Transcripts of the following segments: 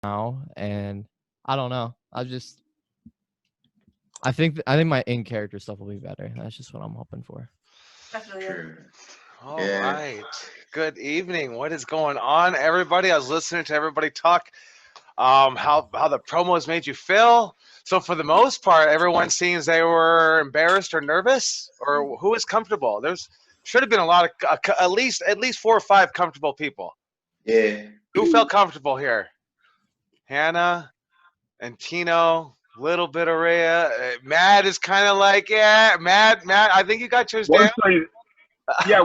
now, and I don't know. I think my in character stuff will be better. That's just what I'm hoping for. Definitely. True. All Yeah. right. Good evening. What is going on, everybody? I was listening to everybody talk. How the promos made you feel. So for the most part, everyone seems they were embarrassed or nervous, or who was comfortable. There's should have been a lot of at least 4 or 5 comfortable people. Yeah. Who felt comfortable here? Hannah and Tino. Little bit of Rhea. Matt is kind of like, yeah, Matt. I think you got yours down. Once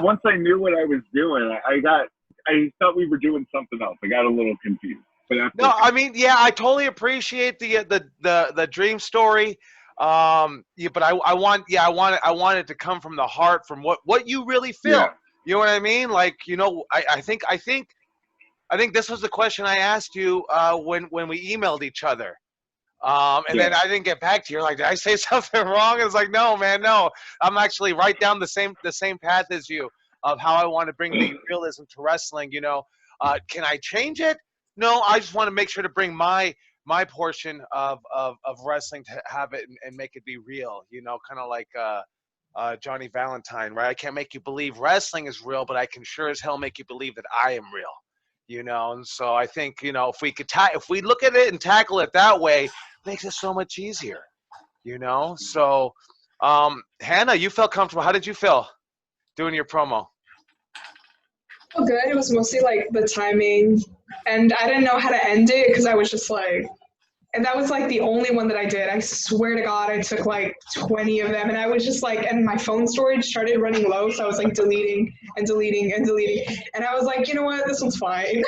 once I knew what I was doing, I thought we were doing something else. I got a little confused, but that's No, okay. I mean, yeah, I totally appreciate the dream story. Yeah, but I want it to come from the heart, from what you really feel. Yeah, You know what I mean? Like, I think this was the question I asked you when we emailed each other. And yeah, then I didn't get back to you. You're like, did I say something wrong? It's like, no, man, no. I'm actually right down the same path as you of how I want to bring the realism to wrestling. Can I change it? No, I just want to make sure to bring my portion of wrestling to have it and make it be real. Kind of like Johnny Valentine, right? I can't make you believe wrestling is real, but I can sure as hell make you believe that I am real. And so I think if we look at it and tackle it that way, it makes it so much easier. So Hannah, you felt comfortable. How did you feel doing your promo? Oh, good. It was mostly like the timing, and I didn't know how to end it because I was just like, and that was like the only one that I did. I swear to God, I took like 20 of them, and I was just like, and my phone storage started running low, so I was like deleting and deleting and deleting, and I was like, you know what, this one's fine.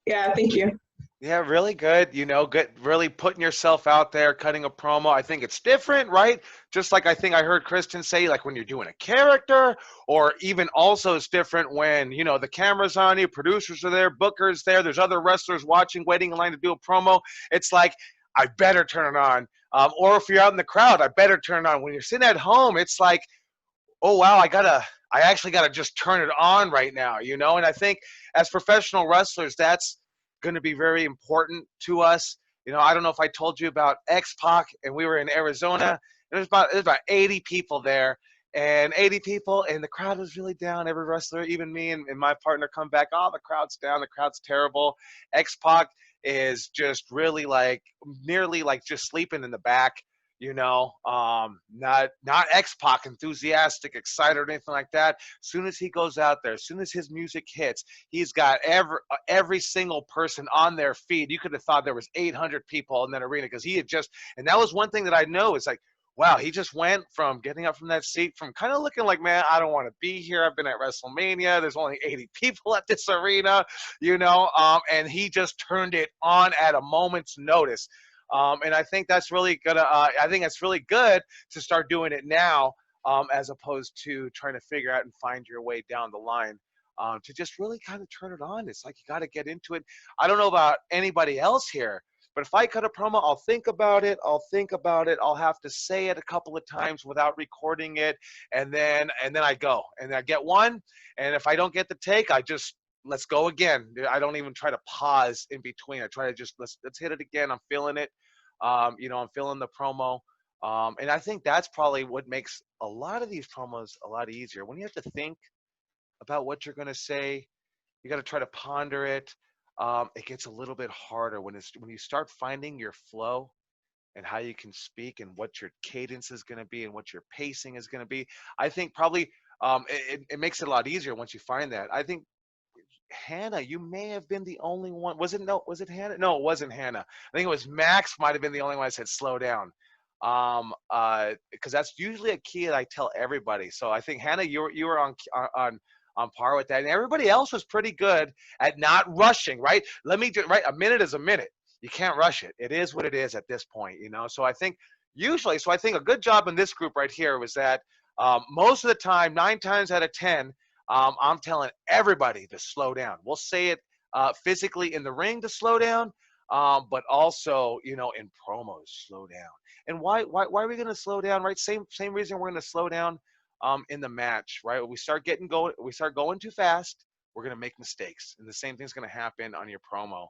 Yeah, thank you. Yeah, really good. Good, really putting yourself out there, cutting a promo. I think it's different, right? Just like I think I heard Kristen say, like when you're doing a character, or even also it's different when, the camera's on you, producers are there, bookers there, there's other wrestlers watching, waiting in line to do a promo. It's like, I better turn it on. Or if you're out in the crowd, I better turn it on. When you're sitting at home, it's like, oh, wow, I actually gotta just turn it on right now. And I think as professional wrestlers, that's going to be very important to us. I don't know if I told you about X-Pac, and we were in Arizona. There's about 80 people there, and 80 people, and the crowd was really down. Every wrestler, even me and my partner, come back. Oh, the crowd's down. The crowd's terrible. X-Pac is just really like nearly like just sleeping in the back. Not X-Pac enthusiastic, excited, or anything like that. As soon as he goes out there, as soon as his music hits, he's got every single person on their feet. You could have thought there was 800 people in that arena because he had and that was one thing that I know is like, wow, he just went from getting up from that seat, from kind of looking like, man, I don't want to be here. I've been at WrestleMania. There's only 80 people at this arena, and he just turned it on at a moment's notice. And I think that's really gonna. I think that's really good to start doing it now, as opposed to trying to figure out and find your way down the line. To just really kind of turn it on. It's like you got to get into it. I don't know about anybody else here, but if I cut a promo, I'll think about it. I'll have to say it a couple of times without recording it, and then I go and I get one. And if I don't get the take, I just let's go again. I don't even try to pause in between. I try to just let's hit it again. I'm feeling it. I'm feeling the promo. And I think that's probably what makes a lot of these promos a lot easier. When you have to think about what you're going to say, you got to try to ponder it. It gets a little bit harder when you start finding your flow and how you can speak and what your cadence is going to be and what your pacing is going to be. I think probably it makes it a lot easier once you find that. I think Hannah, you may have been the only one. Was it no? Was it Hannah? No, it wasn't Hannah. I think it was Max. Might have been the only one that said slow down. Because that's usually a key that I tell everybody. So I think Hannah, you were on par with that, and everybody else was pretty good at not rushing. Right? Right. A minute is a minute. You can't rush it. It is what it is at this point. So I think I think a good job in this group right here was that most of the time, 9 times out of 10. I'm telling everybody to slow down. We'll say it physically in the ring to slow down, but also, in promos, slow down. And why are we going to slow down, right? Same reason we're going to slow down in the match, right? We start going too fast, we're going to make mistakes. And the same thing's going to happen on your promo.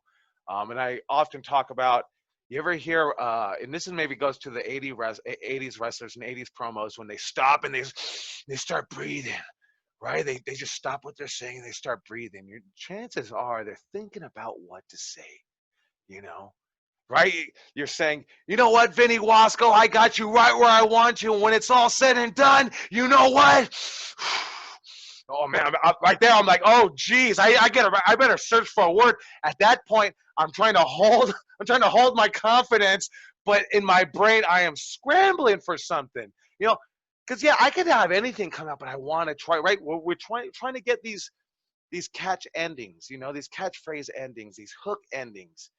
And I often talk about, you ever hear, and this is maybe goes to the 80s wrestlers and 80s promos, when they stop and they start breathing, right? They just stop what they're saying and they start breathing. Your chances are they're thinking about what to say, you know? Right? You're saying, you know what, Vinny Wasco, I got you right where I want you. And when it's all said and done, you know what? Oh man, right there, I'm like, oh geez, I better search for a word. At that point, I'm trying to hold my confidence, but in my brain, I am scrambling for something, you know, because yeah, I could have anything come up, but I want to try. Right? We're trying to get these catch endings, you know, these catchphrase endings, these hook endings,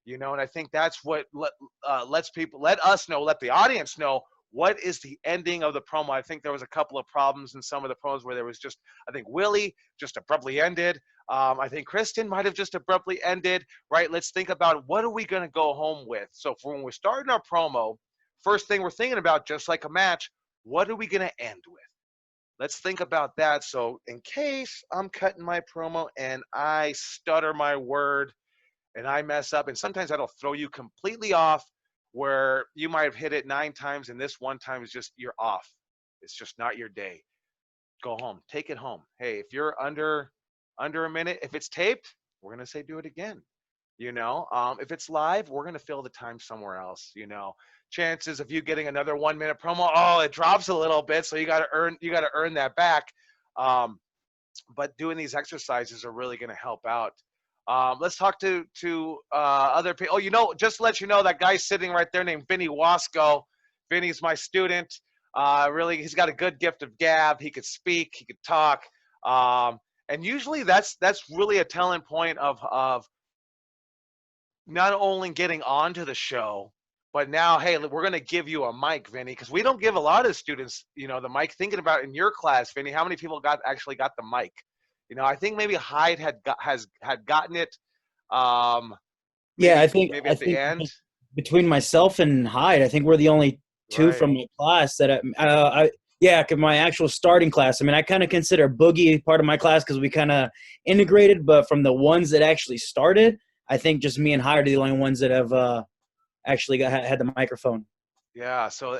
you know, and I think that's what let us know, let the audience know what is the ending of the promo. I think there was a couple of problems in some of the promos where there was just, I think Willie just abruptly ended. I think Kristen might have just abruptly ended, right? Let's think about, what are we going to go home with? So for when we're starting our promo, first thing we're thinking about, just like a match, what are we going to end with? Let's think about that. So in case I'm cutting my promo and I stutter my word and I mess up, and sometimes that'll throw you completely off, where you might have hit it 9 times and this one time is just, you're off. It's just not your day. Go home. Take it home. Hey, if you're under a minute, if it's taped, we're going to say do it again. You know, if it's live, we're going to fill the time somewhere else. You know, chances of you getting another 1 minute promo, oh, it drops a little bit. So you got to earn that back. But doing these exercises are really going to help out. Let's talk to other people. Oh, you know, just to let you know, that guy sitting right there named Vinny Wasco. Vinny's my student. Really, he's got a good gift of gab. He could speak. He could talk. And usually that's really a telling point of not only getting onto the show, but now, hey, we're going to give you a mic, Vinny, because we don't give a lot of students, you know, the mic. Thinking about in your class, Vinny, how many people actually got the mic? You know, I think maybe Hyde had gotten it. Yeah, Maybe I at the think end. between myself and Hyde, I think we're the only two Right. from my class that yeah, 'cause my actual starting class. I mean, I kind of consider Boogie part of my class because we kind of integrated, but from the ones that actually started, I think just me and Hyde are the only ones that have actually had the microphone. Yeah, so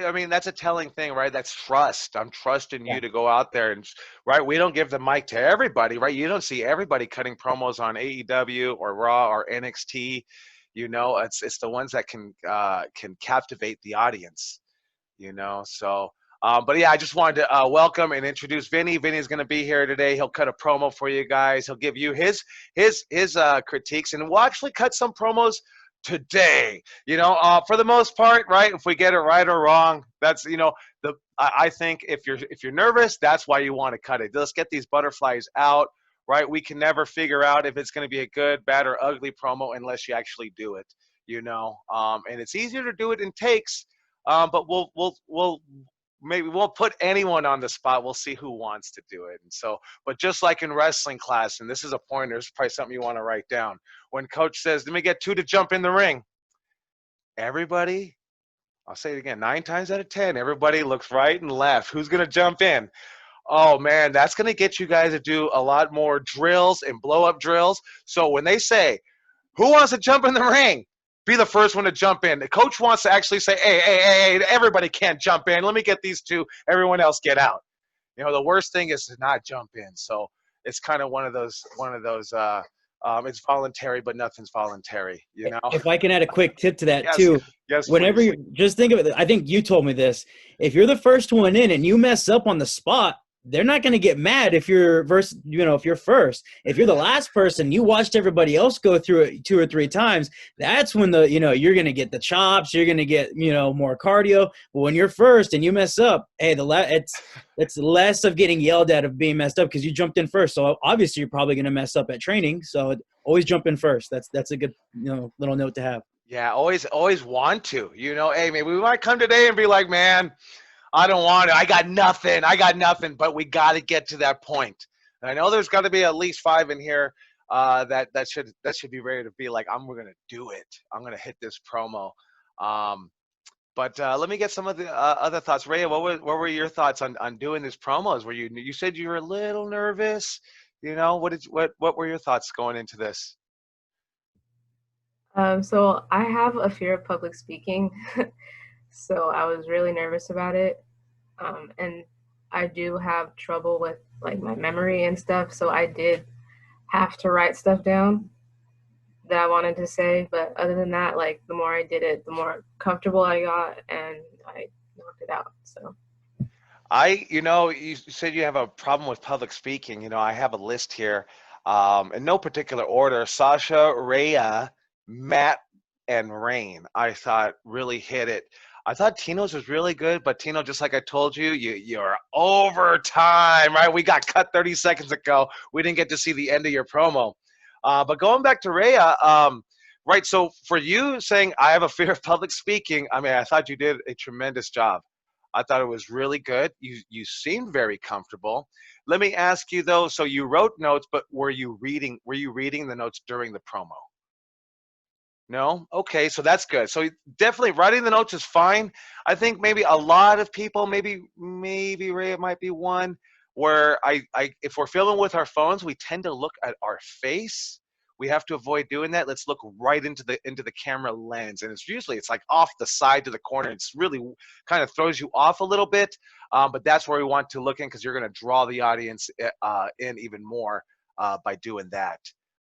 I mean, that's a telling thing, right? That's trust. I'm trusting Yeah. you to go out there and, right? We don't give the mic to everybody, right? You don't see everybody cutting promos on AEW or Raw or NXT. You know, it's the ones that can captivate the audience. You know, so. But yeah, I just wanted to welcome and introduce Vinny. Vinny is going to be here today. He'll cut a promo for you guys. He'll give you his critiques, and we'll actually cut some promos today. You know, for the most part, right? If we get it right or wrong, that's, you know, I think if you're nervous, that's why you want to cut it. Let's get these butterflies out, right? We can never figure out if it's going to be a good, bad, or ugly promo unless you actually do it. You know, and it's easier to do it in takes. But we'll maybe won't put anyone on the spot. We'll see who wants to do it. And so, but just like in wrestling class, and this is a pointer, this is probably something you want to write down. When coach says, let me get 2 to jump in the ring, everybody, I'll say it again, 9 times out of 10, everybody looks right and left. Who's going to jump in? Oh man, that's going to get you guys to do a lot more drills and blow up drills. So when they say, who wants to jump in the ring? Be the first one to jump in. The coach wants to actually say, hey, everybody can't jump in. Let me get these 2. Everyone else get out. You know, the worst thing is to not jump in. So it's kind of one of those, it's voluntary, but nothing's voluntary, you know? If I can add a quick tip to that Yes, too. yes, Whenever please. you just think of it, I think you told me this. If you're the first one in and you mess up on the spot, they're not going to get mad if you're if you're first. If you're the last person, you watched everybody else go through it 2 or 3 times. That's when you're going to get the chops. You're going to get more cardio. But when you're first and you mess up, hey, it's less of getting yelled at of being messed up because you jumped in first. So obviously you're probably going to mess up at training. So always jump in first. That's a good little note to have. Yeah, always want to. You know, hey, maybe we might come today and be like, man, I don't want it. I got nothing. But we got to get to that point. And I know there's got to be at least 5 in here that should be ready to be like, we're gonna do it. I'm gonna hit this promo. But let me get some of the other thoughts. Rhea, what were your thoughts on doing these promos? You said you were a little nervous. You know, what were your thoughts going into this? So I have a fear of public speaking, so I was really nervous about it. And I do have trouble with like my memory and stuff, so I did have to write stuff down that I wanted to say. But other than that, like the more I did it, the more comfortable I got, and I knocked it out. So You said you have a problem with public speaking. I have a list here, in no particular order. Sasha, Rhea, Matt, and Rain, I thought really hit it. I thought Tino's was really good, but Tino, just like I told you, you're overtime, right? We got cut 30 seconds ago. We didn't get to see the end of your promo. But going back to Rhea, right, so for you saying I have a fear of public speaking, I mean, I thought you did a tremendous job. I thought it was really good. You seemed very comfortable. Let me ask you though, so you wrote notes, but were you reading the notes during the promo? No? Okay, so that's good. So definitely writing the notes is fine. I think maybe a lot of people, maybe Ray, it might be one where I if we're filming with our phones, we tend to look at our face. We have to avoid doing that. Let's look right into the camera lens, and it's like off the side to the corner. It's really kind of throws you off a little bit, but that's where we want to look in because you're going to draw the audience in even more by doing that.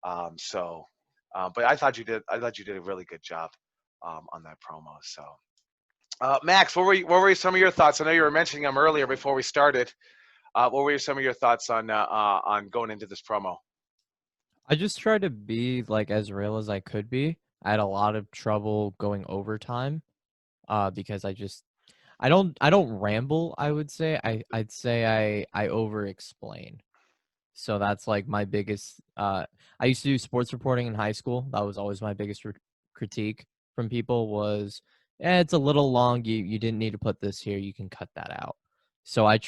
But I thought you did a really good job on that promo. So, Max, what were some of your thoughts? I know you were mentioning them earlier before we started. What were some of your thoughts on going into this promo? I just tried to be like as real as I could be. I had a lot of trouble going overtime, because I don't ramble, I would say. I'd say I over explain. So that's like my biggest I used to do sports reporting in high school. That was always my biggest critique from people was, it's a little long. You didn't need to put this here. You can cut that out. So I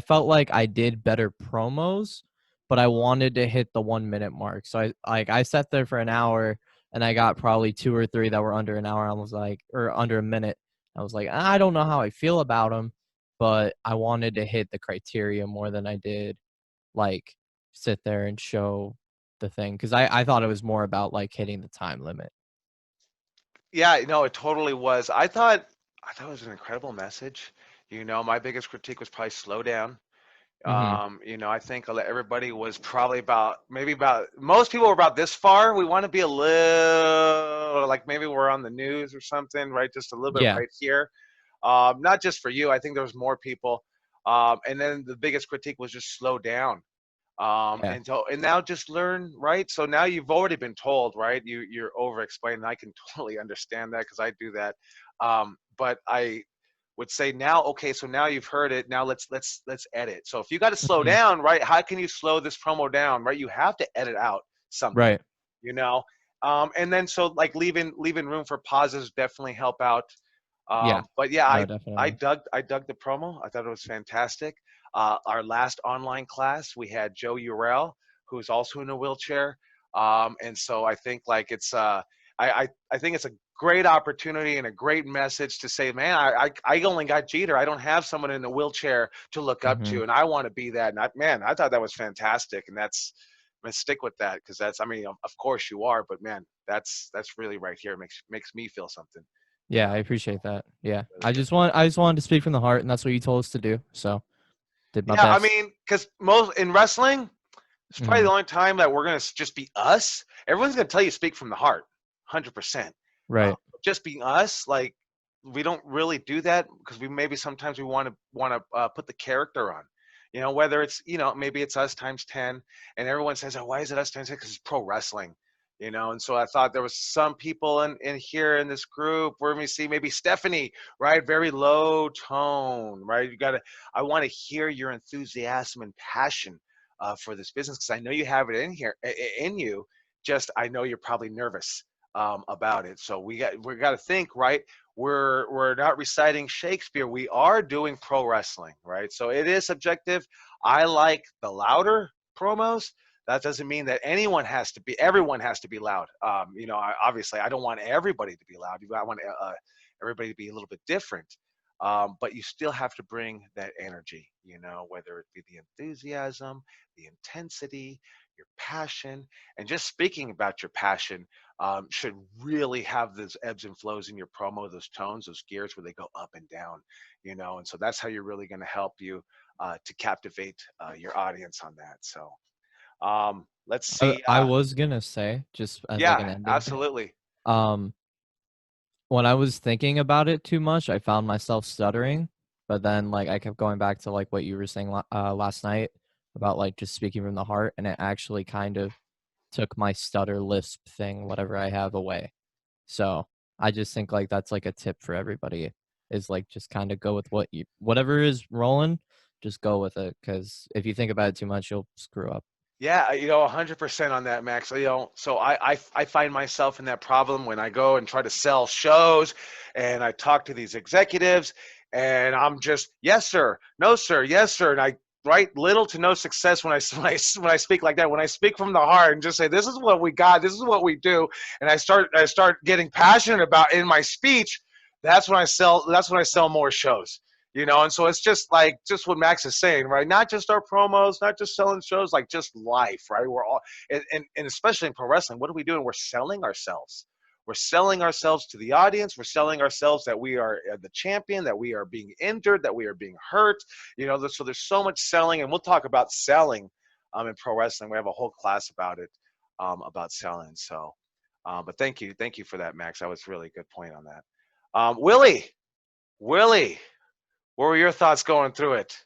felt like I did better promos, but I wanted to hit the 1 minute mark. So I sat there for an hour and I got probably two or three that were under an hour. I was like, or under a minute. I was like, I don't know how I feel about them, but I wanted to hit the criteria more than I did like sit there and show the thing because I thought it was more about like hitting the time limit. Yeah, no, it totally was. I thought it was an incredible message. My biggest critique was probably slow down. Hmm. I think everybody was probably about most people were about this far. We want to be a little like maybe we're on the news or something, right? Just a little bit Yeah. right here. Not just for you. I think there was more people. And then the biggest critique was just slow down. Yeah. And now just learn, right? So now you've already been told, right? You're over explaining. I can totally understand that because I do that. But I would say now, okay, so now you've heard it. Now let's edit. So if you got to slow Hmm. down, right? How can you slow this promo down, right? You have to edit out something, Right. you know. And then so like leaving room for pauses definitely help out. Yeah. But yeah, No, I definitely. dug the promo. I thought it was fantastic. Our last online class, we had Joe Urell, who's also in a wheelchair, and so I think like I think it's a great opportunity and a great message to say, man, I only got Jeter. I don't have someone in a wheelchair to look up Hmm. to, and I want to be that. And man, I thought that was fantastic, and I'm gonna stick with that because I mean, of course you are, but man, that's really right here. Makes me feel something, you Yeah, know. I appreciate that. Yeah. Really good. I just wanted to speak from the heart, and that's what you told us to do. So did my Yeah, I best. mean, because most in wrestling, it's probably Hmm. the only time that we're gonna just be us. Everyone's gonna tell you speak from the heart, 100%. Right. Just being us, like we don't really do that because we maybe sometimes we want to put the character on. Whether it's maybe it's us times 10, and everyone says, "Oh, why is it us times 10?" Because it's pro wrestling. And so I thought there was some people in here in this group where we see maybe Stephanie, right? Very low tone, right? I want to hear your enthusiasm and passion for this business because I know you have it in here in you. Just I know you're probably nervous about it. So we got to think, right? We're not reciting Shakespeare. We are doing pro wrestling, right? So it is subjective. I like the louder promos. That doesn't mean that everyone has to be loud. Obviously I don't want everybody to be loud. I want everybody to be a little bit different. But you still have to bring that energy, whether it be the enthusiasm, the intensity, your passion. And just speaking about your passion should really have those ebbs and flows in your promo, those tones, those gears where they go up and down, and so that's how you're really going to help you to captivate your audience on that. So let's I, see. I was gonna say, just as like Yeah, an ending, absolutely. um, when I was thinking about it too much, I found myself stuttering. But then, like, I kept going back to like what you were saying last night about like just speaking from the heart, and it actually kind of took my stutter lisp thing, whatever I have, away. So I just think like that's like a tip for everybody is like just kind of go with whatever is rolling, just go with it. Because if you think about it too much, you'll screw up. Yeah, 100% on that, Max. So I find myself in that problem when I go and try to sell shows and I talk to these executives and I'm just, yes, sir, no, sir, yes, sir. And I write little to no success when I speak like that. When I speak from the heart and just say, this is what we got, this is what we do. And I start getting passionate about in my speech. That's when I sell more shows. And so it's just what Max is saying, right? Not just our promos, not just selling shows, like just life, right? We're all, and especially in pro wrestling, what are we doing? We're selling ourselves. We're selling ourselves to the audience. We're selling ourselves that we are the champion, that we are being injured, that we are being hurt. So there's so much selling, and we'll talk about selling in pro wrestling. We have a whole class about it, about selling. So, but thank you for that, Max. That was really a good point on that. Willie. What were your thoughts going through it?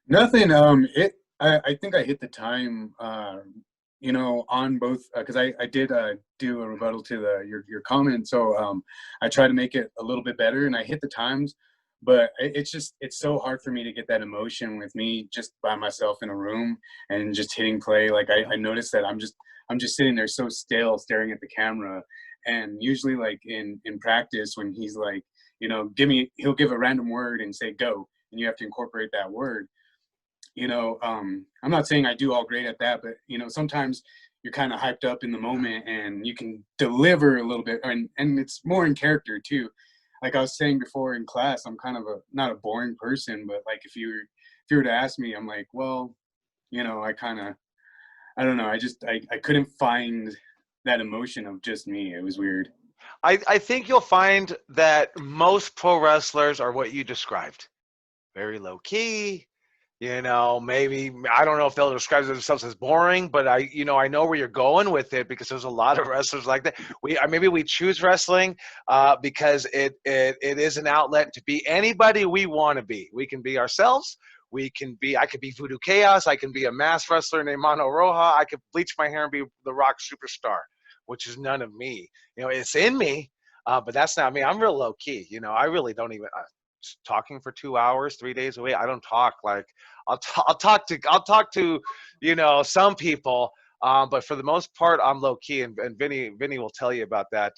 Nothing. I think I hit the time. On both because I did do a rebuttal to your comment. So I try to make it a little bit better, and I hit the times. But it's so hard for me to get that emotion with me just by myself in a room and just hitting play. Like I noticed that I'm just sitting there so still, staring at the camera. And usually, like in practice, when he's like, he'll give a random word and say go, and you have to incorporate that word. I'm not saying I do all great at that, but sometimes you're kind of hyped up in the moment and you can deliver a little bit, and it's more in character too. Like I was saying before in class, I'm kind of not a boring person, but like if you were to ask me, I'm like, well, I don't know. I couldn't find that emotion of just me. It was weird. I think you'll find that most pro wrestlers are what you described. Very low key, maybe, I don't know if they'll describe themselves as boring, but I know where you're going with it because there's a lot of wrestlers like that. Maybe we choose wrestling because it is an outlet to be anybody we want to be. We can be ourselves. I could be Voodoo Chaos. I can be a masked wrestler named Mano Roja. I could bleach my hair and be the Rock Superstar, which is none of me. It's in me, but that's not me. I'm real low key. I really don't even talking for 2 hours, 3 days a week. I don't talk like I'll talk to some people, but for the most part, I'm low key. And Vinny will tell you about that,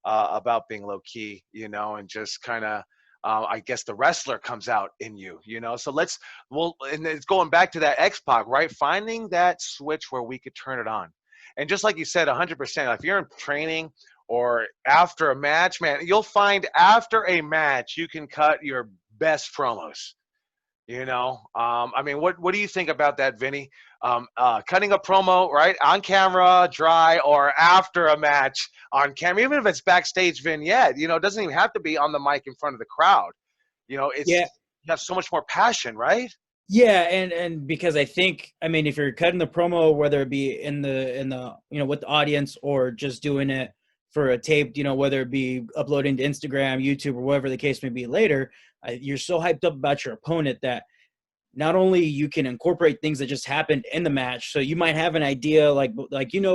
about being low key, and just kind of. I guess the wrestler comes out in you, So and it's going back to that X-Pac, right? Finding that switch where we could turn it on. And just like you said, 100%, if you're in training or after a match, man, you'll find after a match, you can cut your best promos. What do you think about that, Vinny? Cutting a promo, right, on camera, dry, or after a match on camera, even if it's backstage vignette, it doesn't even have to be on the mic in front of the crowd. It's Yeah. You have so much more passion, right? Yeah, and because I think, if you're cutting the promo, whether it be in the with the audience or just doing it for a tape, whether it be uploading to Instagram, YouTube, or whatever the case may be later, you're so hyped up about your opponent that not only you can incorporate things that just happened in the match. So you might have an idea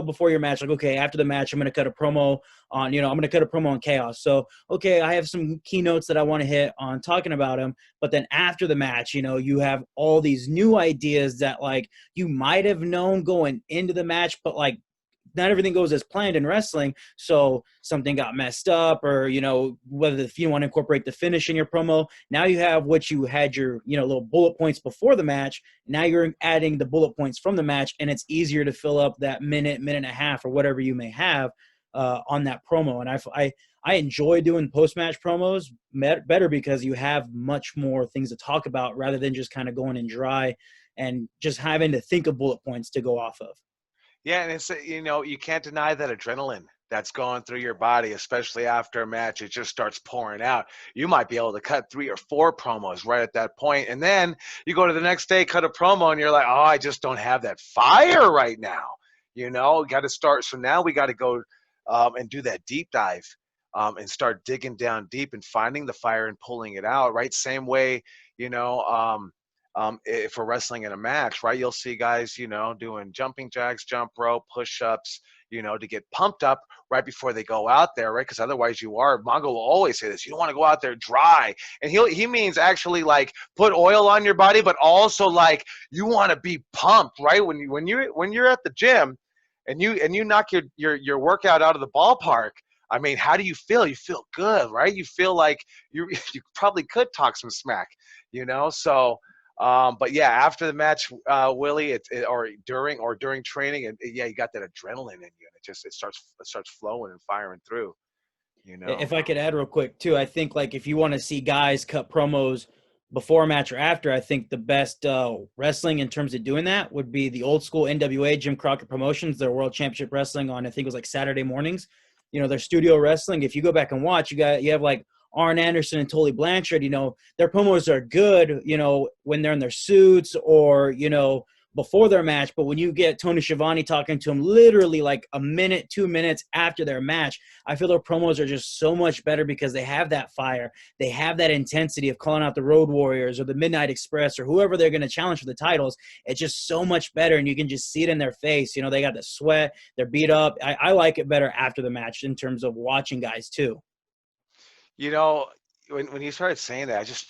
before your match, like, okay, after the match, I'm going to cut a promo on, I'm going to cut a promo on Chaos. So, okay, I have some keynotes that I want to hit on talking about him. But then after the match, you have all these new ideas that like you might have known going into the match, but like not everything goes as planned in wrestling. So something got messed up, or, whether if you want to incorporate the finish in your promo, now you have what you had your, little bullet points before the match. Now you're adding the bullet points from the match, and it's easier to fill up that minute and a half or whatever you may have on that promo. And I enjoy doing post-match promos better because you have much more things to talk about rather than just kind of going in dry and just having to think of bullet points to go off of. Yeah, and it's, you can't deny that adrenaline that's going through your body, especially after a match. It just starts pouring out. You might be able to cut 3 or 4 promos right at that point, and then you go to the next day, cut a promo, and you're like, oh, I just don't have that fire right now. Got to start. So now we got to go and do that deep dive and start digging down deep and finding the fire and pulling it out, right? Same way, if we're wrestling in a match, right? You'll see guys, doing jumping jacks, jump rope, push-ups, to get pumped up right before they go out there, right? Because otherwise Mongo will always say this, you don't want to go out there dry. And he means actually like put oil on your body, but also like you want to be pumped, right? When you're at the gym and you knock your workout out of the ballpark, I mean, how do you feel? You feel good, right? You feel like you probably could talk some smack, so but yeah, after the match, Willie, or during training, and yeah, you got that adrenaline in you, and it starts flowing and firing through. If I could add real quick too, I think like if you want to see guys cut promos before a match or after, I think the best wrestling in terms of doing that would be the old school NWA Jim Crockett Promotions, their World Championship Wrestling on, I think it was like Saturday mornings. Their studio wrestling. If you go back and watch, you have like Arn Anderson and Tully Blanchard, their promos are good, when they're in their suits or, before their match. But when you get Tony Schiavone talking to them literally like a minute, 2 minutes after their match, I feel their promos are just so much better because they have that fire. They have that intensity of calling out the Road Warriors or the Midnight Express or whoever they're going to challenge for the titles. It's just so much better, and you can just see it in their face. They got the sweat. They're beat up. I like it better after the match in terms of watching guys too. When you started saying that, I just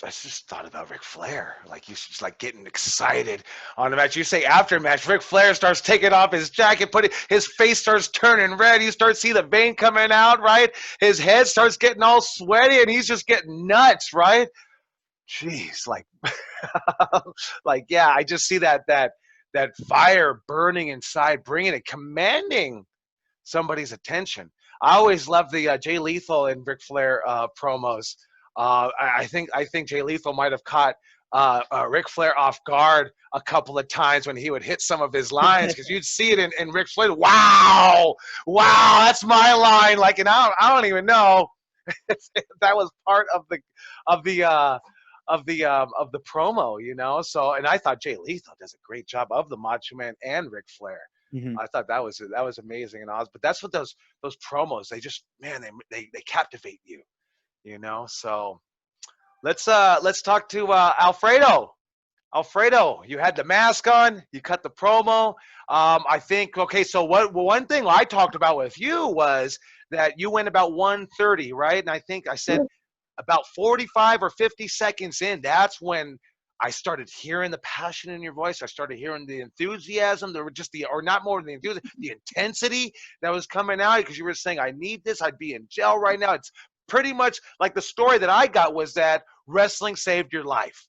thought about Ric Flair. Like he's just like getting excited on the match. You say after match, Ric Flair starts taking off his jacket, his face starts turning red. You start see the vein coming out, right? His head starts getting all sweaty, and he's just getting nuts, right? Jeez, like, like yeah, I just see that fire burning inside, bringing it, commanding somebody's attention. I always loved the Jay Lethal and Ric Flair promos. I think Jay Lethal might have caught Ric Flair off guard a couple of times when he would hit some of his lines, because you'd see it in Ric Flair. Wow, that's my line. Like, and I don't even know that was part of the promo, So, and I thought Jay Lethal does a great job of the Macho Man and Ric Flair. Mm-hmm. I thought that was amazing and awesome. But that's what those promos, they just, man, they captivate you, So let's talk to Alfredo. Alfredo, you had the mask on, you cut the promo. I think, okay, so one thing I talked about with you was that you went about 1:30, right? And I think I said about 45 or 50 seconds in, that's when I started hearing the passion in your voice. I started hearing the enthusiasm. There were just not more than the enthusiasm, the intensity that was coming out, because you were saying, I need this. I'd be in jail right now. It's pretty much like the story that I got was that wrestling saved your life,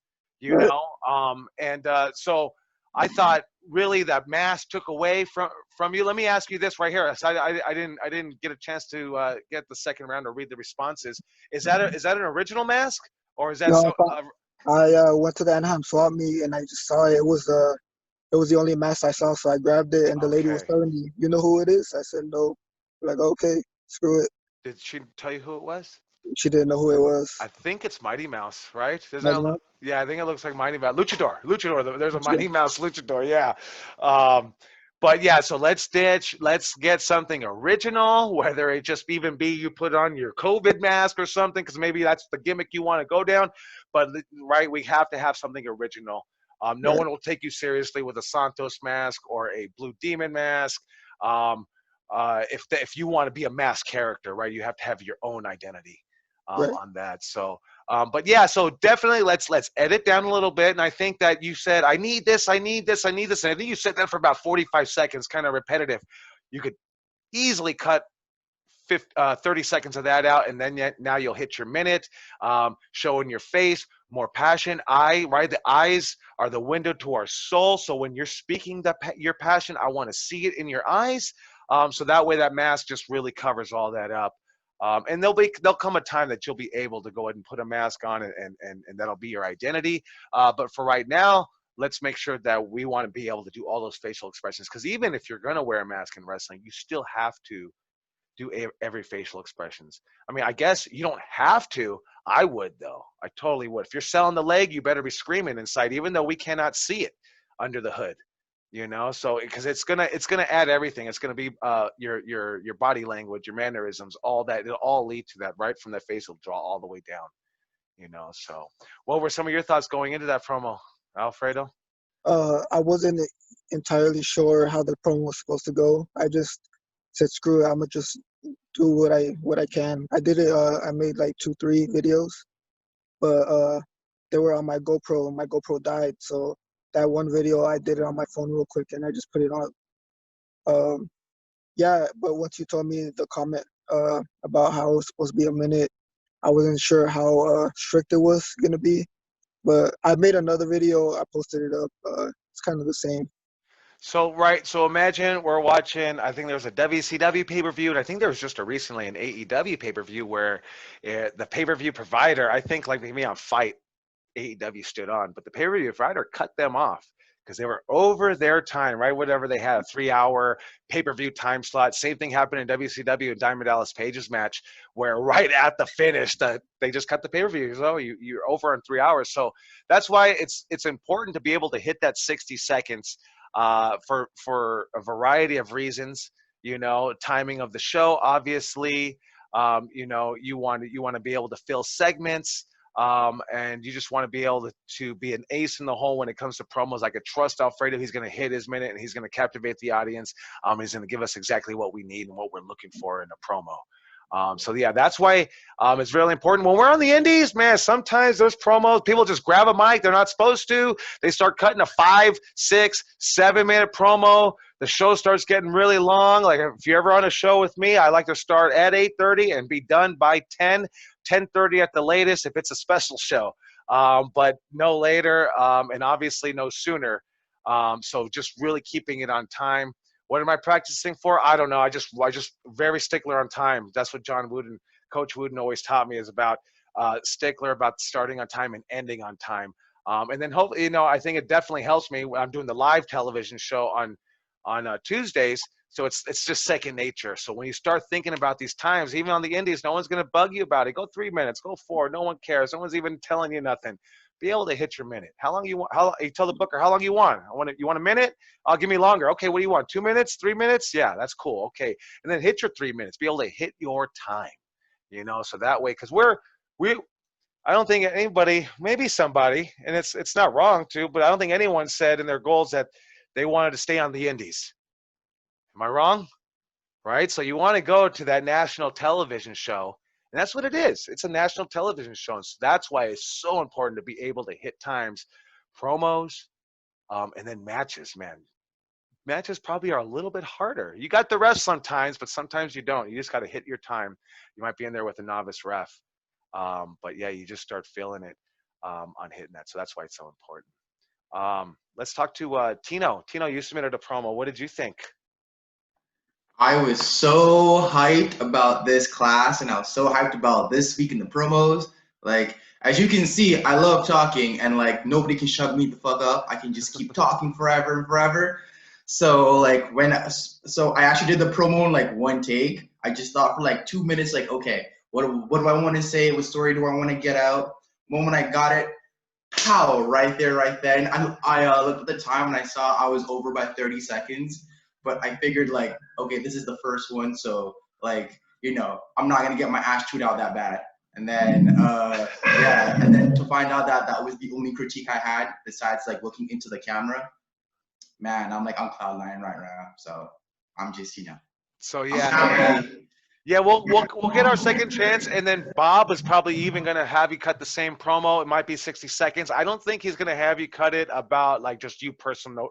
so I thought really that mask took away from you. Let me ask you this right here. So I didn't get a chance to get the second round or read the responses. Is that an original mask, or is that No, I went to the Anaheim swap meet and I just saw it. It was the only mask I saw, so I grabbed it. And the lady was telling me, "You know who it is?" I said, "No." Like, okay, screw it. Did she tell you who it was? She didn't know who it was. I think it's Mighty Mouse, right? Mouse? Yeah, I think it looks like Mighty Mouse. Luchador. There's a Mighty Mouse Luchador, yeah. But yeah, so let's get something original, whether it just even be you put on your COVID mask or something, because maybe that's the gimmick you want to go down. But right, we have to have something original. No one will take you seriously with a Santos mask or a Blue Demon mask. If you want to be a mask character, right, you have to have your own identity on that. So, but yeah, so definitely let's edit down a little bit. And I think that you said, I need this. And I think you said that for about 45 seconds, kind of repetitive. You could easily cut 30 seconds of that out, and then now you'll hit your minute, showing your face, more passion. The eyes are the window to our soul. So when you're speaking your passion, I want to see it in your eyes. So that way that mask just really covers all that up. And there'll come a time that you'll be able to go ahead and put a mask on, and that'll be your identity. But for right now, let's make sure that we want to be able to do all those facial expressions, because even if you're going to wear a mask in wrestling, you still have to do every facial expressions. I mean, I guess you don't have to. I would, though. I totally would. If you're selling the leg, you better be screaming inside, even though we cannot see it under the hood. You know, so because it's gonna add everything. It's gonna be your body language, your mannerisms, all that. It'll all lead to that, right from the facial draw all the way down. You know, so what were some of your thoughts going into that promo, Alfredo? I wasn't entirely sure how the promo was supposed to go. I just said, screw it, I'm gonna just do what I can. I did it. I made like 2-3 videos, but they were on my GoPro, and my GoPro died. So that one video, I did it on my phone real quick, and I just put it on. Yeah, but once you told me the comment about how it was supposed to be a minute, I wasn't sure how strict it was gonna be. But I made another video. I posted it up. It's kind of the same. So right, so imagine we're watching. I think there was a WCW pay-per-view, and I think there was just recently an AEW pay-per-view where the pay-per-view provider, I think like maybe on Fight, AEW stood on, but the pay-per-view provider cut them off because they were over their time, right? Whatever they had, a 3-hour pay-per-view time slot. Same thing happened in WCW and Diamond Dallas Page's match, where right at the finish, they just cut the pay-per-view. So you're over in 3 hours. So that's why it's important to be able to hit that 60 seconds for a variety of reasons. You know, timing of the show, obviously. You know, you want to be able to fill segments. And you just want to be able to be an ace in the hole when it comes to promos. I could trust Alfredo. He's going to hit his minute, and he's going to captivate the audience. He's going to give us exactly what we need and what we're looking for in a promo. So yeah, that's why it's really important. When we're on the indies, man, sometimes those promos, people just grab a mic. They're not supposed to. They start cutting a 5, 6, 7-minute promo. The show starts getting really long. Like if you're ever on a show with me, I like to start at 8:30 and be done by 10:30 at the latest if it's a special show, but no later, and obviously no sooner. So just really keeping it on time. What am I practicing for? I don't know. I just very stickler on time. That's what John Wooden, Coach Wooden, always taught me, is about stickler about starting on time and ending on time. And then hopefully, you know, I think it definitely helps me when I'm doing the live television show on Tuesdays. So it's just second nature. So when you start thinking about these times, even on the indies, no one's going to bug you about it. Go 3 minutes, go 4. No one cares. No one's even telling you nothing. Be able to hit your minute. How long you want? You tell the booker how long you want. You want a minute? I'll give me longer. Okay, what do you want? 2 minutes? 3 minutes? Yeah, that's cool. Okay, and then hit your 3 minutes. Be able to hit your time. You know, so that way, because I don't think anybody, maybe somebody, and it's not wrong to, but I don't think anyone said in their goals that they wanted to stay on the indies. Am I wrong? Right? So you want to go to that national television show, and that's what it is. It's a national television show. And so that's why it's so important to be able to hit times, promos, and then matches, man. Matches probably are a little bit harder. You got the ref sometimes, but sometimes you don't. You just got to hit your time. You might be in there with a novice ref. But yeah, you just start feeling it on hitting that. So that's why it's so important. Let's talk to Tino. Tino, you submitted a promo. What did you think? I was so hyped about this class, and I was so hyped about this week in the promos. Like, as you can see, I love talking, and like nobody can shut me the fuck up. I can just keep talking forever and forever. So like so I actually did the promo in like one take. I just thought for like 2 minutes, like, okay, what do I want to say? What story do I want to get out? Moment I got it, pow, right there, right then. I looked at the time and I saw I was over by 30 seconds. But I figured like, okay, this is the first one, so like, you know, I'm not gonna get my ass chewed out that bad. And then yeah, and then to find out that that was the only critique I had besides like looking into the camera, man, I'm like on cloud nine right now. So I'm just, you know. So yeah, yeah, we'll get our second chance, and then Bob is probably even gonna have you cut the same promo. It might be 60 seconds. I don't think he's gonna have you cut it about like just you personal,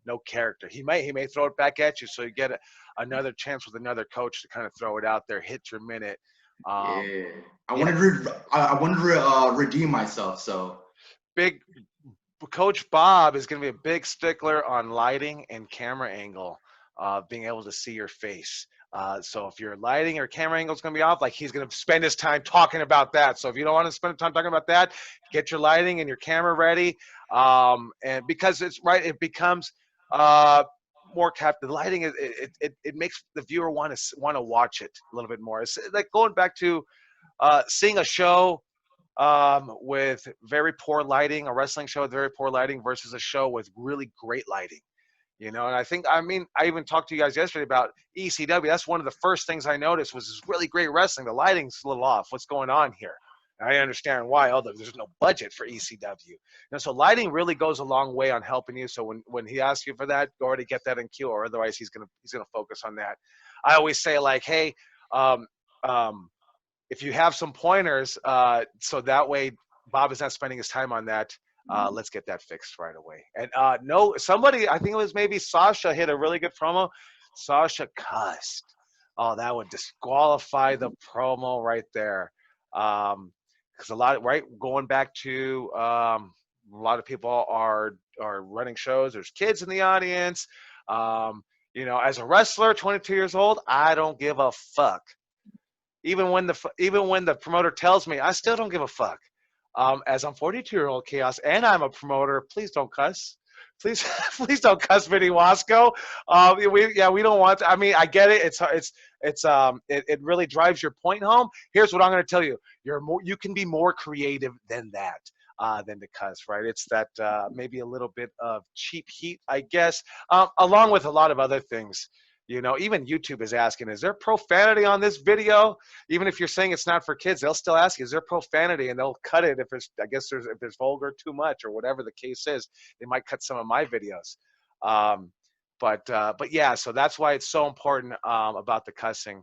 no character. He may throw it back at you, so you get another chance with another coach to kind of throw it out there, hit your minute. Yeah, I wanted to redeem myself. So big Coach Bob is going to be a big stickler on lighting and camera angle. being able to see your face. So if your lighting or camera angle is going to be off, like he's going to spend his time talking about that. So if you don't want to spend time talking about that, get your lighting and your camera ready. And because it's right, it becomes more captive. The lighting it makes the viewer want to watch it a little bit more. It's like going back to seeing a show with very poor lighting, a wrestling show with very poor lighting versus a show with really great lighting. And I mean, I even talked to you guys yesterday about ECW. That's one of the first things I noticed was this really great wrestling. The lighting's a little off. What's going on here? And I understand why, although there's no budget for ECW. So lighting really goes a long way on helping you. So when he asks you for that, go ahead and get that in queue, or otherwise he's gonna focus on that. I always say, like, hey, if you have some pointers, so that way Bob is not spending his time on that. Let's get that fixed right away. And somebody, I think it was maybe Sasha, hit a really good promo. Sasha cussed. Oh, that would disqualify the promo right there. Because going back to a lot of people are running shows. There's kids in the audience. As a wrestler, 22 years old, I don't give a fuck. Even when the promoter tells me, I still don't give a fuck. As I'm 42-year-old Chaos and I'm a promoter, please don't cuss. Please, please don't cuss, Vinny Wasco. We don't want to. I mean, I get it. It really drives your point home. Here's what I'm going to tell you: you can be more creative than that, than to cuss, right? It's that maybe a little bit of cheap heat, I guess, along with a lot of other things. Even YouTube is asking, is there profanity on this video? Even if you're saying it's not for kids, they'll still ask you, is there profanity? And they'll cut it if there's vulgar too much or whatever the case is. They might cut some of my videos. But yeah, so that's why it's so important about the cussing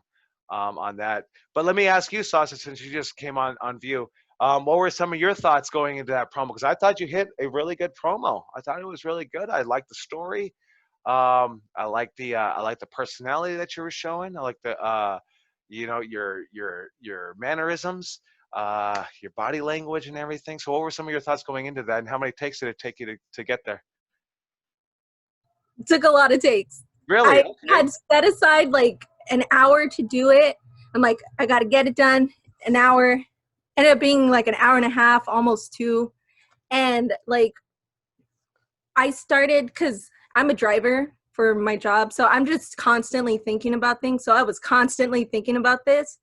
on that. But let me ask you, Sasha, since you just came on view, what were some of your thoughts going into that promo? Because I thought you hit a really good promo. I thought it was really good. I liked the story. I like the personality that you were showing. I like the your mannerisms, your body language and everything. So what were some of your thoughts going into that, and how many takes did it take you to get there? It took a lot of takes. Really? I had set aside like an hour to do it. I'm like, I got to get it done. An hour. Ended up being like an hour and a half, almost 2. And like I started, because I'm a driver for my job, so I'm just constantly thinking about things. So I was constantly thinking about this,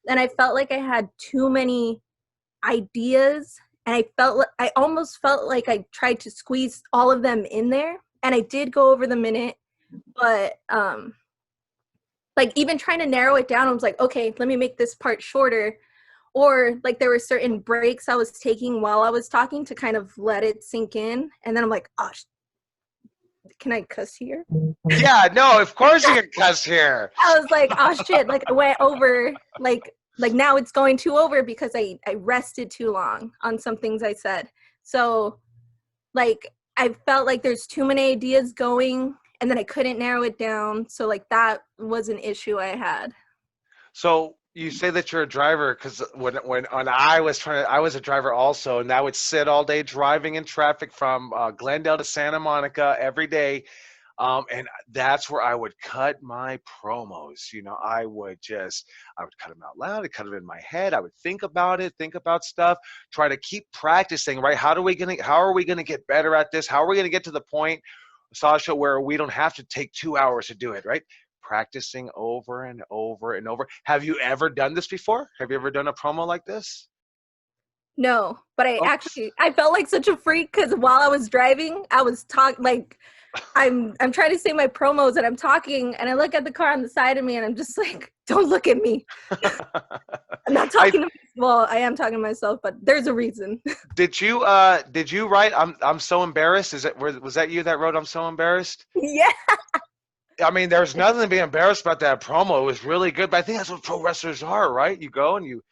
and I felt like I had too many ideas, and I almost felt like I tried to squeeze all of them in there, and I did go over the minute, but like even trying to narrow it down, I was like, okay, let me make this part shorter. Or like there were certain breaks I was taking while I was talking to kind of let it sink in, and then I'm like, oh, can I cuss here? Yeah, no, of course you can cuss here. I was like, oh shit, like I went over, like now it's going too over because I rested too long on some things I said. So like I felt like there's too many ideas going, and then I couldn't narrow it down. So like that was an issue I had. So you say that you're a driver, because when I was a driver also, and I would sit all day driving in traffic from Glendale to Santa Monica every day, and that's where I would cut my promos. I would cut them out loud, I'd cut them in my head, I would think about stuff, try to keep practicing, right? How are we gonna get better at this? How are we gonna get to the point, Sasha, where we don't have to take 2 hours to do it, right? Practicing over and over and over. Have you ever done this before? Have you ever done a promo like this? No, but I felt like such a freak, because while I was driving, I was talking like I'm trying to say my promos and I'm talking, and I look at the car on the side of me and I'm just like, don't look at me. I'm not talking to well, I am talking to myself, but there's a reason. Did you write I'm so embarrassed? Was that you that wrote I'm so embarrassed? Yeah. I mean, there's nothing to be embarrassed about that promo. It was really good, but I think that's what pro wrestlers are, right? You go and you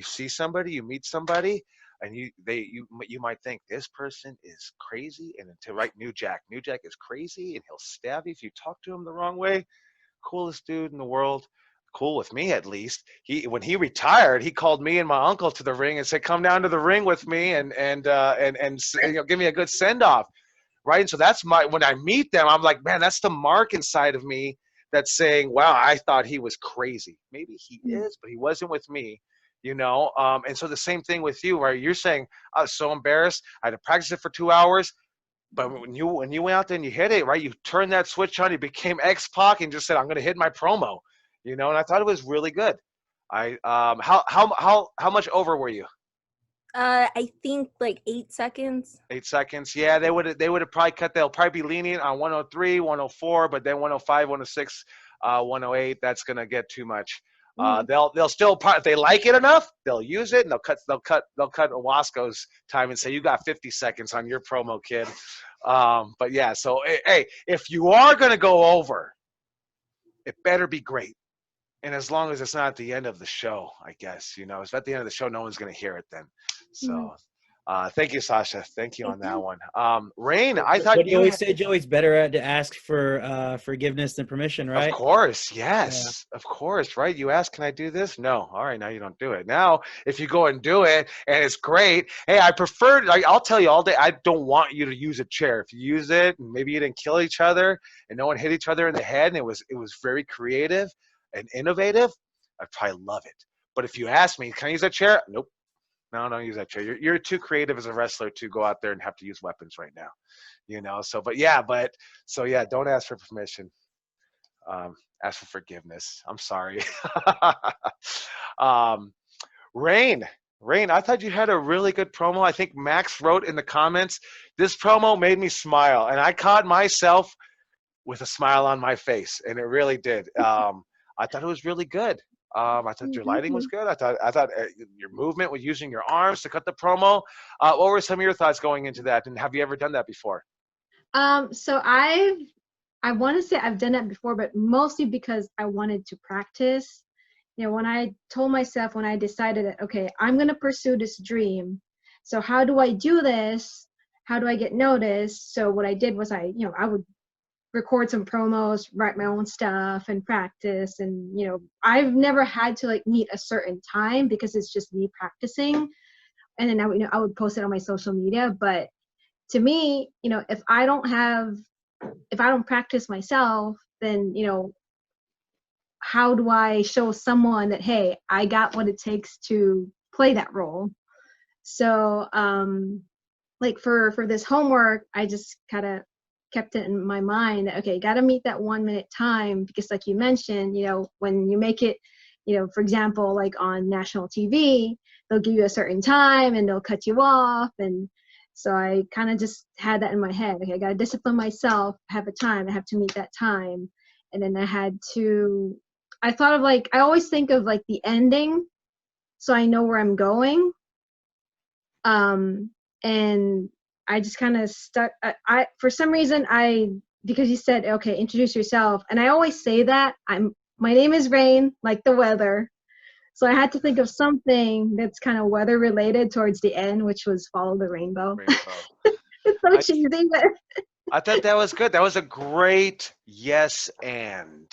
see somebody, you meet somebody, and you might think this person is crazy, and to write New Jack is crazy, and he'll stab you if you talk to him the wrong way. Coolest dude in the world, cool with me at least. When he retired, he called me and my uncle to the ring and said, "Come down to the ring with me and give me a good send off." right? And so that's when I meet them, I'm like, man, that's the Mark inside of me that's saying, wow, I thought he was crazy. Maybe he is, but he wasn't with me, you know? And so the same thing with you, right? You're saying, I was so embarrassed. I had to practice it for 2 hours. But when you went out there and you hit it, right? You turned that switch on, you became X-Pac and just said, I'm going to hit my promo, you know? And I thought it was really good. How much over were you? I think like 8 seconds. 8 seconds. Yeah, they would have probably cut. They'll probably be lenient on 103, 104, but then 105, 106, 108. That's gonna get too much. They'll still if they like it enough, they'll use it and they'll cut Owasco's time and say you got 50 seconds on your promo, kid. But yeah, so hey, if you are gonna go over, it better be great. And as long as it's not at the end of the show, I guess, you know, if it's at the end of the show, no one's going to hear it then. So thank you, Sasha. Thank you on that one. Rain, I thought what do you you always say, Joey? It's better to ask for forgiveness than permission, right? Of course, yes. Yeah. Of course, right? You ask, can I do this? No. All right, now you don't do it. Now, if you go and do it and it's great, hey, I'll tell you all day, I don't want you to use a chair. If you use it and maybe you didn't kill each other and no one hit each other in the head and it was very creative and innovative, I'd probably love it. But if you ask me, can I use that chair? Nope. No, don't use that chair. You're too creative as a wrestler to go out there and have to use weapons right now. You know, so don't ask for permission. Ask for forgiveness. I'm sorry. Rain, I thought you had a really good promo. I think Max wrote in the comments, this promo made me smile. And I caught myself with a smile on my face. And it really did. I thought it was really good. I thought your lighting was good. I thought your movement with using your arms to cut the promo. What were some of your thoughts going into that? And have you ever done that before? So I want to say I've done that before, but mostly because I wanted to practice. You know, when I told myself, when I decided that, okay, I'm going to pursue this dream. So how do I do this? How do I get noticed? So what I did was I would record some promos, write my own stuff and practice. And, you know, I've never had to like meet a certain time because it's just me practicing. And then I would post it on my social media. But to me, you know, if I don't practice myself, then, you know, how do I show someone that, hey, I got what it takes to play that role? So, like for this homework, I just kind of kept it in my mind that, okay, you got to meet that 1 minute time, because like you mentioned, you know, when you make it, you know, for example, like on national TV, they'll give you a certain time and they'll cut you off. And so I kind of just had that in my head. Okay, I got to discipline myself, have a time, I have to meet that time. And then I thought of like, I always think of like the ending so I know where I'm going. And I just kind of stuck. For some reason, because you said, okay, introduce yourself. And I always say that. My name is Rain, like the weather. So I had to think of something that's kind of weather related towards the end, which was follow the rainbow. It's so cheesy, but I thought that was good. That was a great yes and.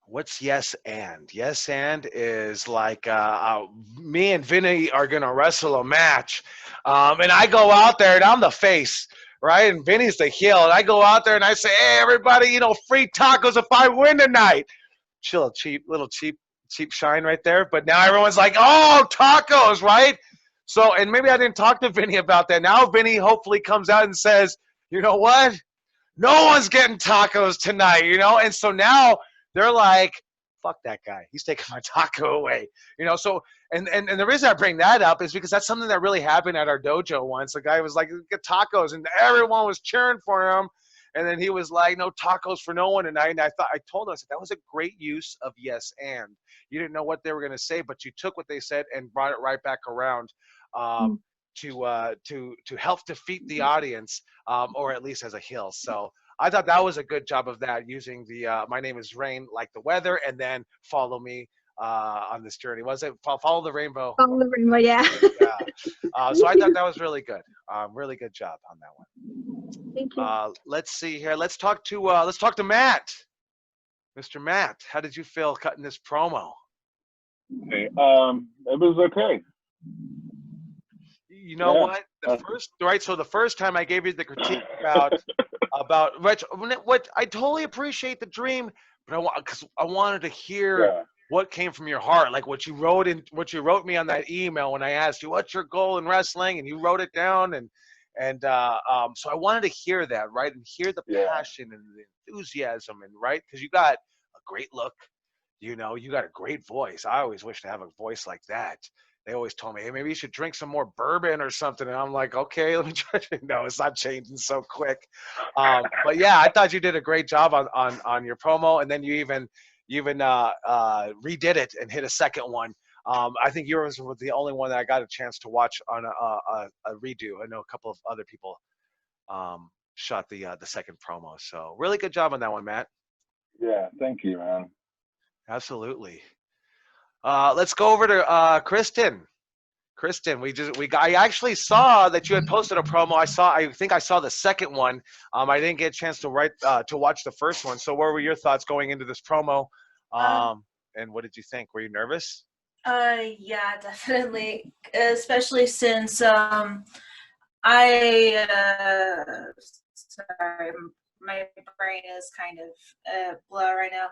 What's yes and? Yes and is like me and Vinny are going to wrestle a match. And I go out there and I'm the face, right? And Vinny's the heel. And I go out there and I say, hey, everybody, you know, free tacos if I win tonight. Chill, little cheap shine right there. But now everyone's like, oh, tacos, right? So, and maybe I didn't talk to Vinny about that. Now Vinny hopefully comes out and says, you know what? No one's getting tacos tonight, you know? And so now they're like, fuck that guy. He's taking my taco away. You know, so and the reason I bring that up is because that's something that really happened at our dojo once. The guy was like, get tacos, and everyone was cheering for him. And then he was like, no tacos for no one tonight. And I told him, I said, that was a great use of yes and. You didn't know what they were going to say, but you took what they said and brought it right back around to help defeat the audience, or at least as a heel. So I thought that was a good job of that, using the my name is Rain, like the weather, and then follow me on this journey. Was it follow the rainbow? Follow the rainbow, yeah. Yeah. So I thought that was really good. Really good job on that one. Thank you. Let's see here. Let's talk to Matt. Mr. Matt, how did you feel cutting this promo? Okay. It was okay. You know what? So the first time I gave you the critique about what I totally appreciate the dream, but because I wanted to hear what came from your heart, like what you wrote me on that email when I asked you what's your goal in wrestling, and you wrote it down, so I wanted to hear that, right, and hear the passion and the enthusiasm, and right, because you got a great look, you got a great voice. I always wish to have a voice like that. They always told me, hey, maybe you should drink some more bourbon or something. And I'm like, okay, let me try. No, it's not changing so quick. But yeah, I thought you did a great job on your promo. And then you even redid it and hit a second one. I think yours was the only one that I got a chance to watch on a redo. I know a couple of other people shot the second promo. So really good job on that one, Matt. Yeah, thank you, man. Absolutely. Let's go over to Kristen. Kristen, I actually saw that you had posted a promo. I think I saw the second one. I didn't get a chance to watch the first one. So what were your thoughts going into this promo? And what did you think? Were you nervous? Yeah, definitely. Especially since sorry, my brain is kind of blah right now.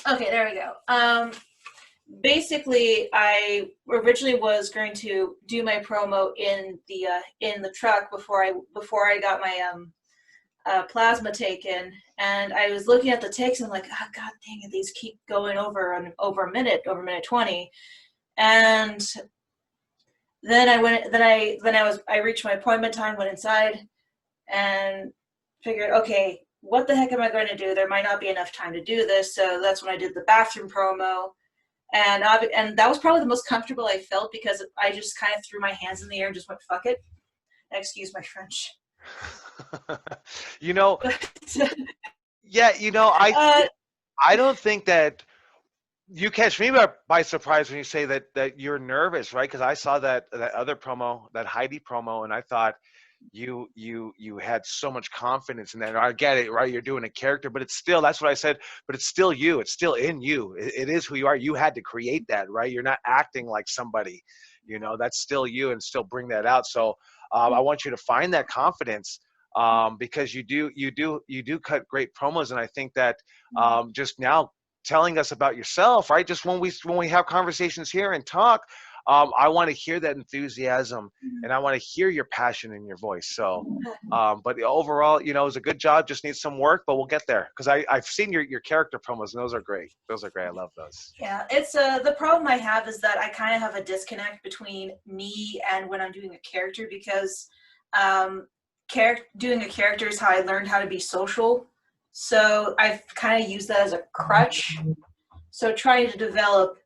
Okay, there we go. Basically, I originally was going to do my promo in the truck before I got my plasma taken, and I was looking at the takes and I'm like, oh, God dang it, these keep going over a minute 20, and then I reached my appointment time, went inside, and figured, okay, what the heck am I going to do? There might not be enough time to do this, so that's when I did the bathroom promo. And that was probably the most comfortable I felt because I just kind of threw my hands in the air and just went, fuck it. Excuse my French. I don't think that you catch me by surprise when you say that you're nervous, right? Because I saw that other promo, that Heidi promo, and I thought you had so much confidence in that. I get it, right? You're doing a character, but it's still, that's what I said, but it's still you. It's still in you. It is who you are. You had to create that, right? You're not acting like somebody, that's still you, and still bring that out. So I want you to find that confidence because you do cut great promos. And I think that just now telling us about yourself, right? Just when we have conversations here and talk, I want to hear that enthusiasm, and I want to hear your passion in your voice. So, but overall, it was a good job. Just needs some work, but we'll get there because I've seen your character promos, and those are great. Those are great. I love those. Yeah, it's the problem I have is that I kind of have a disconnect between me and when I'm doing a character because doing a character is how I learned how to be social. So I've kind of used that as a crutch. So trying to develop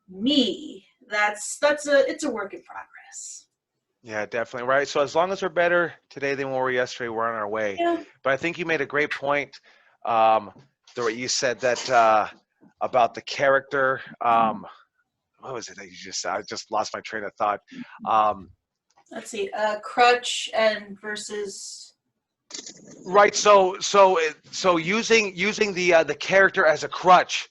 me, it's a work in progress. Yeah, definitely. Right. So as long as we're better today than we were yesterday, we're on our way. Yeah. But I think you made a great point. The way you said that about the character. What was it that you just said? I just lost my train of thought. Let's see. Crutch and versus. Right. So using the character as a crutch,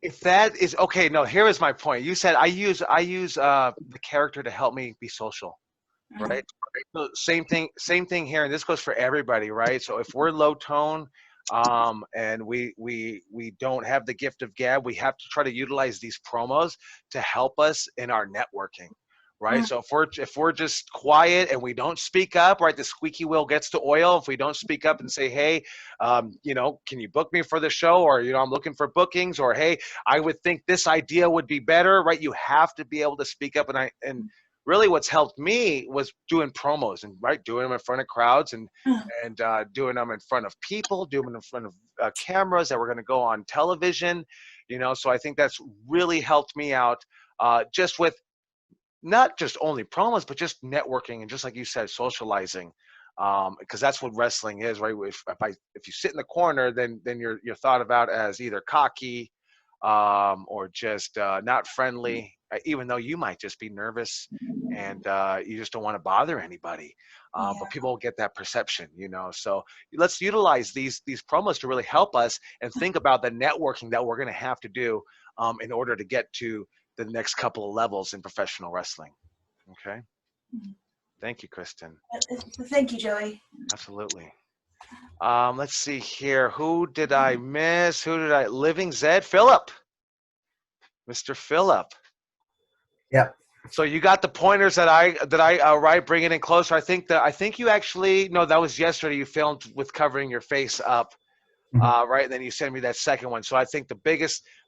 if that is okay, no, here is my point. You said I use the character to help me be social, right? So same thing here, and this goes for everybody, right? So if we're low tone, and we don't have the gift of gab, we have to try to utilize these promos to help us in our networking. Right. So if we're just quiet and we don't speak up, right, the squeaky wheel gets to oil. If we don't speak up and say, hey, can you book me for the show? Or, I'm looking for bookings, or, hey, I would think this idea would be better, right? You have to be able to speak up. And really what's helped me was doing promos and doing them in front of crowds and doing them in front of people, doing them in front of cameras that were going to go on television, so I think that's really helped me out just with not just only promos, but just networking and just like you said, socializing, because that's what wrestling is, right? If you sit in the corner, then you're thought about as either cocky or just not friendly, even though you might just be nervous and you just don't want to bother anybody. But people get that perception, So let's utilize these promos to really help us and think about the networking that we're going to have to do in order to get to the next couple of levels in professional wrestling. Okay. Thank you, Kristen. Thank you, Joey. Absolutely. Let's see here. Who did I miss? Living Zed? Philip. Mr. Philip. Yep. So you got the pointers that I right, bring it in closer. I think you actually, no, that was yesterday. You filmed with covering your face up, right? And then you sent me that second one. So I think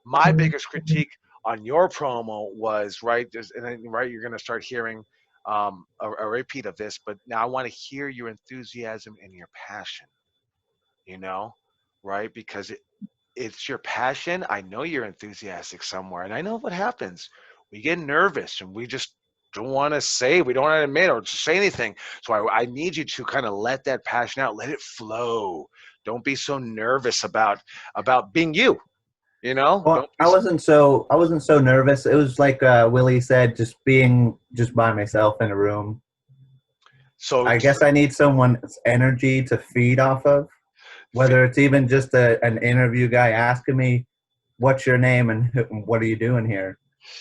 my biggest critique on your promo was, right, and then, right, you're going to start hearing a repeat of this, but now I want to hear your enthusiasm and your passion, right? Because it's your passion. I know you're enthusiastic somewhere, and I know what happens. We get nervous, and we just don't want to we don't want to admit or to say anything. So I need you to kind of let that passion out, let it flow. Don't be so nervous about being you. Well, Don't be I wasn't so nervous. It was like Willie said, just being by myself in a room. So I guess I need someone's energy to feed off of, whether it's even just an interview guy asking me, "What's your name and what are you doing here?"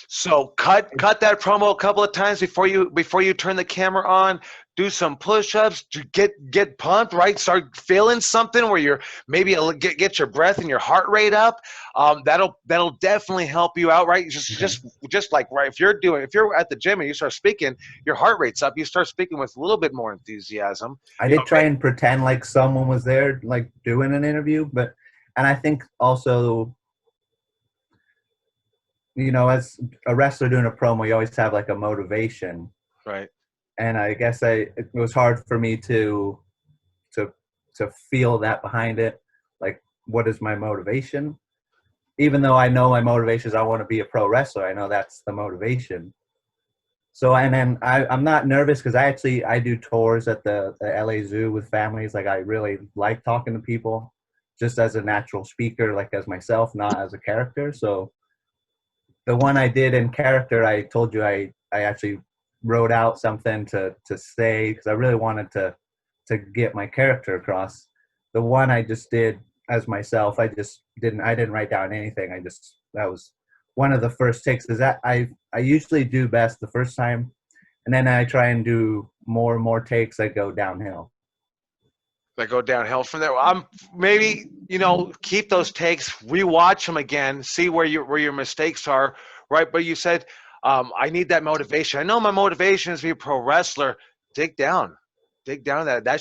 So cut that promo a couple of times before you turn the camera on. Do some push-ups. Get pumped, right? Start feeling something where you're maybe get your breath and your heart rate up. That'll definitely help you out, right? Just like right, if you're at the gym and you start speaking, your heart rate's up. You start speaking with a little bit more enthusiasm. I did try and pretend like someone was there, like doing an interview, and I think also, as a wrestler doing a promo, you always have like a motivation, right? And I guess it was hard for me to feel that behind it. Like, what is my motivation? Even though I know my motivation is I want to be a pro wrestler, I know that's the motivation. So, and then I'm not nervous because I do tours at the LA Zoo with families. Like, I really like talking to people just as a natural speaker, like as myself, not as a character. So the one I did in character, I told you I actually wrote out something to say because I really wanted to get my character across. The one I just did as myself, I didn't write down anything. That was one of the first takes. Is that I usually do best the first time, and then I try and do more and more takes. I go downhill. That go downhill from there. I'm maybe keep those takes, rewatch them again, see where your mistakes are, right? But you said I need that motivation. I know my motivation is to be a pro wrestler. Dig down that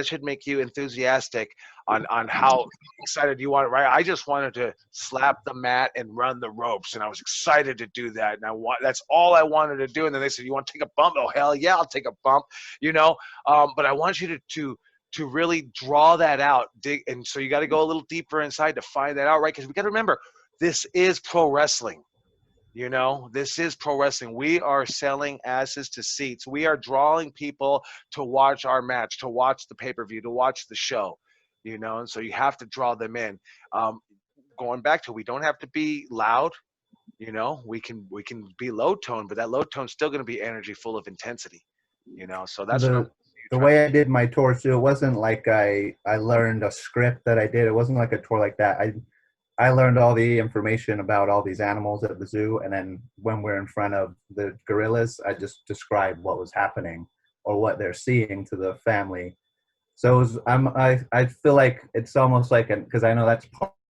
should make you enthusiastic on how excited you want it, right? I just wanted to slap the mat and run the ropes, and I was excited to do that, and that's all I wanted to do. And then they said, "You want to take a bump?" Oh, hell yeah, I'll take a bump, but I want you to really draw that out, and so you got to go a little deeper inside to find that out, right? Because we got to remember, this is pro wrestling. This is pro wrestling. We are selling asses to seats. We are drawing people to watch our match, to watch the pay-per-view, to watch the show, and so you have to draw them in. Going back to, we don't have to be loud, we can be low tone, but that low tone is still going to be energy, full of intensity, so that's the way I did my tour too. It wasn't like I learned a script that I did. It wasn't like a tour like that. I learned all the information about all these animals at the zoo, and then when we're in front of the gorillas, I just describe what was happening or what they're seeing to the family. So I feel like it's almost like because I know that's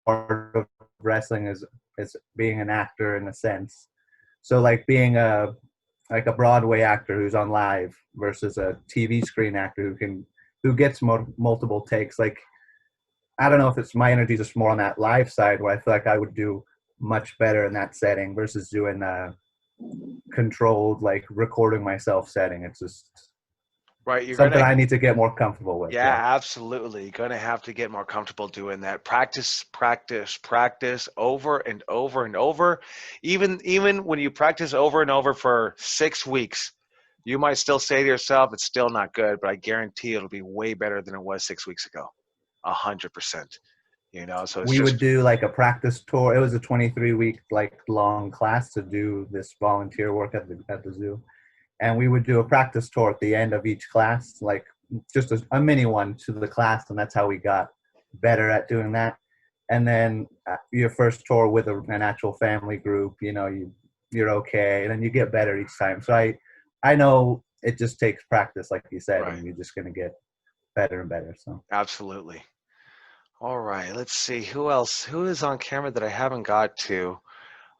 part of wrestling is being an actor in a sense. So like being a Broadway actor who's on live versus a TV screen actor who gets multiple takes. Like, I don't know if it's my energy just more on that live side where I feel like I would do much better in that setting versus doing controlled, like recording myself setting. It's just right. Something I need to get more comfortable with. Yeah, absolutely. You're going to have to get more comfortable doing that. Practice over and over and over. Even when you practice over and over for 6 weeks, you might still say to yourself, it's still not good, but I guarantee it'll be way better than it was 6 weeks ago. 100%. So we would do like a practice tour. It was a 23-week like long class to do this volunteer work at the zoo. And we would do a practice tour at the end of each class, like just a mini one to the class. And that's how we got better at doing that. And then your first tour with an actual family group, you you're okay, and then you get better each time. So I know it just takes practice, like you said, Right. and you're just gonna get better and better. So Absolutely. All right, let's see who else. Who is on camera that I haven't got to?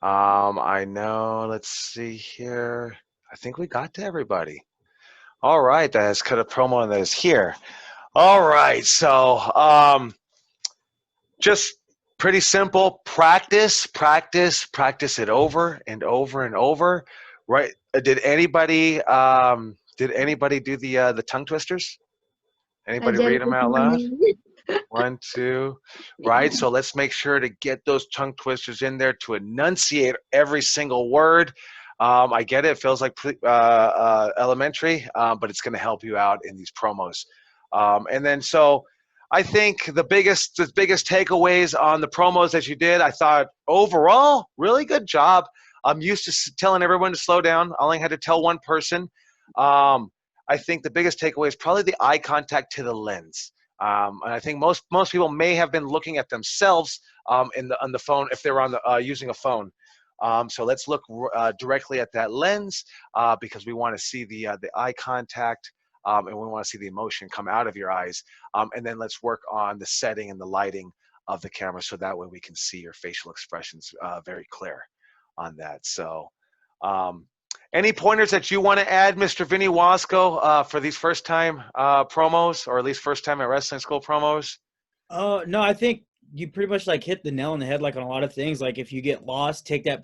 I know. Let's see here. I think we got to everybody. All right, that has cut a promo that is here. All right, so just pretty simple. Practice, practice, practice it over and over and over. Right? Did anybody do the tongue twisters? I Anybody did read it them this out loud? morning. 1, 2, right? So let's make sure to get those tongue twisters in there to enunciate every single word. I get it. It feels like elementary, but it's going to help you out in these promos. And then so I think the biggest takeaways on the promos that you did, I thought overall, really good job. I'm used to telling everyone to slow down. I only had to tell one person. I think the biggest takeaway is probably the eye contact to the lens. And I think most people may have been looking at themselves on the phone if they were on the using a phone. So let's look directly at that lens because we want to see the eye contact and we want to see the emotion come out of your eyes. And then let's work on the setting and the lighting of the camera so that way we can see your facial expressions very clear on that. So. Any pointers that you want to add, Mr. Vinny Wasco, for these first-time promos, or at least first-time at wrestling school promos? No, I think you pretty much like hit the nail on the head, like on a lot of things. Like if you get lost, take that,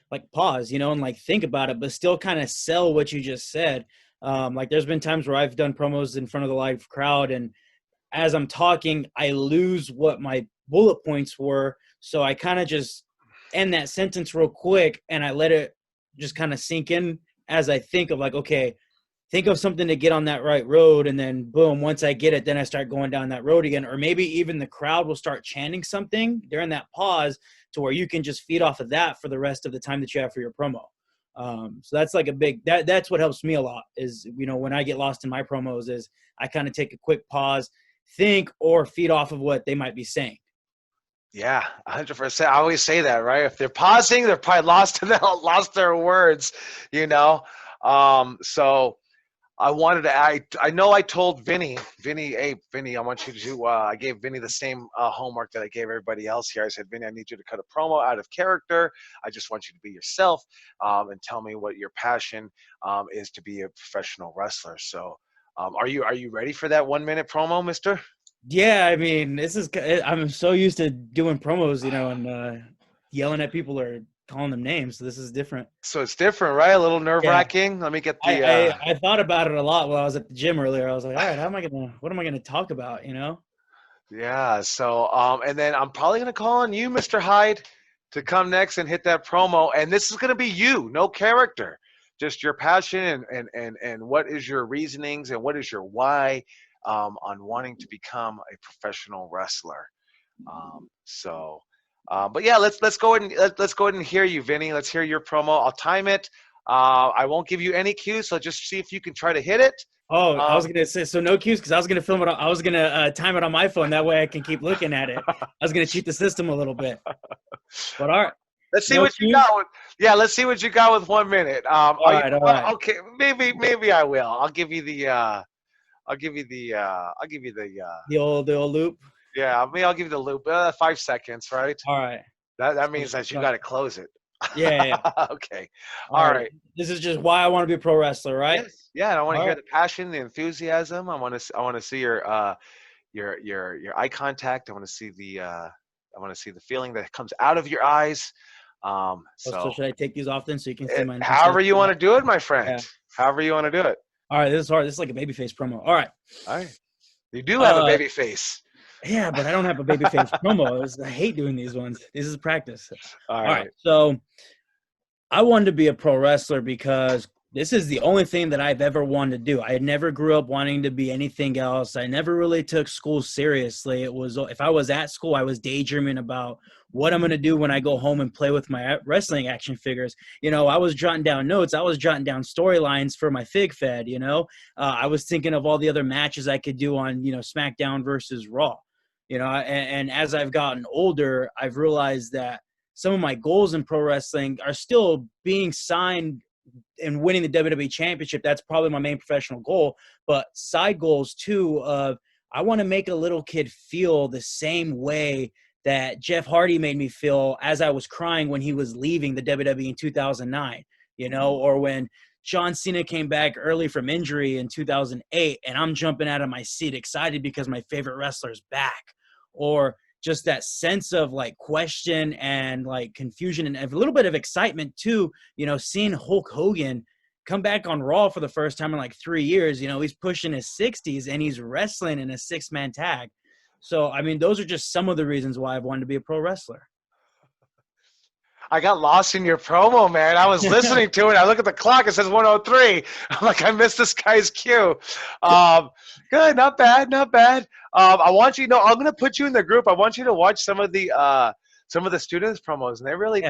like pause, and like think about it, but still kind of sell what you just said. Like there's been times where I've done promos in front of the live crowd, and as I'm talking, I lose what my bullet points were. So I kind of just end that sentence real quick, and I let it just kind of sink in as I think of like, okay, think of something to get on that right road. And then boom, once I get it, then I start going down that road again. Or maybe even the crowd will start chanting something during that pause to where you can just feed off of that for the rest of the time that you have for your promo. So that's like a big, that's what helps me a lot is, when I get lost in my promos is I kind of take a quick pause, think, or feed off of what they might be saying. Yeah, 100%. I always say that, right? If they're pausing, they're probably lost their words, So I wanted to. I know I told Vinny, hey, Vinny, I want you to do. I gave Vinny the same homework that I gave everybody else here. I said, Vinny, I need you to cut a promo out of character. I just want you to be yourself and tell me what your passion is to be a professional wrestler. So, are you ready for that 1-minute promo, Mister? Yeah, I mean, I'm so used to doing promos, and yelling at people or calling them names. So this is different. So it's different, right? A little nerve-wracking. Let me get the. I thought about it a lot while I was at the gym earlier. I was like, all right, what am I gonna talk about? Yeah. So and then I'm probably gonna call on you, Mr. Hyde, to come next and hit that promo. And this is gonna be you, no character, just your passion and what is your reasonings and what is your why on wanting to become a professional wrestler. But yeah, let's go ahead and let's go ahead and hear you, Vinny. Let's hear your promo. I'll time it. I won't give you any cues, so just see if you can try to hit it. Oh, I was gonna say so no cues because I was gonna film it. I was gonna time it on my phone. That way I can keep looking at it. I was gonna cheat the system a little bit. But all right. Let's see what you got. Let's see what you got with 1 minute. All right. Okay, maybe I will. I'll give you the the old loop. Yeah, I'll give you the loop. 5 seconds, right? All right. That means that you got to close it. Yeah. Okay. All right. This is just why I want to be a pro wrestler, right? Yes. Yeah, I want to hear the passion, the enthusiasm. I want to see your eye contact. I want to see the feeling that comes out of your eyes. So should I take these off then so you can see my? However you want to do it, my friend. Yeah. However you want to do it. All right, this is hard. This is like a babyface promo. All right. You do have a baby face. Yeah, but I don't have a babyface promo. I hate doing these ones. This is practice. All right. So I wanted to be a pro wrestler because this is the only thing that I've ever wanted to do. I never grew up wanting to be anything else. I never really took school seriously. It was, if I was at school, I was daydreaming about what I'm going to do when I go home and play with my wrestling action figures. I was jotting down notes. I was jotting down storylines for my Fig Fed, I was thinking of all the other matches I could do on, SmackDown versus Raw, and as I've gotten older, I've realized that some of my goals in pro wrestling are still being signed and winning the WWE championship. That's probably my main professional goal, but side goals too of I want to make a little kid feel the same way that Jeff Hardy made me feel as I was crying when he was leaving the WWE in 2009, or when John Cena came back early from injury in 2008 and I'm jumping out of my seat excited because my favorite wrestler's back, or just that sense of like question and like confusion and a little bit of excitement too, seeing Hulk Hogan come back on Raw for the first time in like 3 years. He's pushing his 60s and he's wrestling in a 6-man tag. So, I mean, those are just some of the reasons why I've wanted to be a pro wrestler. I got lost in your promo, man. I was listening to it. I look at the clock. It says 103. I'm like, I missed this guy's cue. Good, not bad, not bad. I want you to know. I'm gonna put you in the group. I want you to watch some of the students' promos, and they really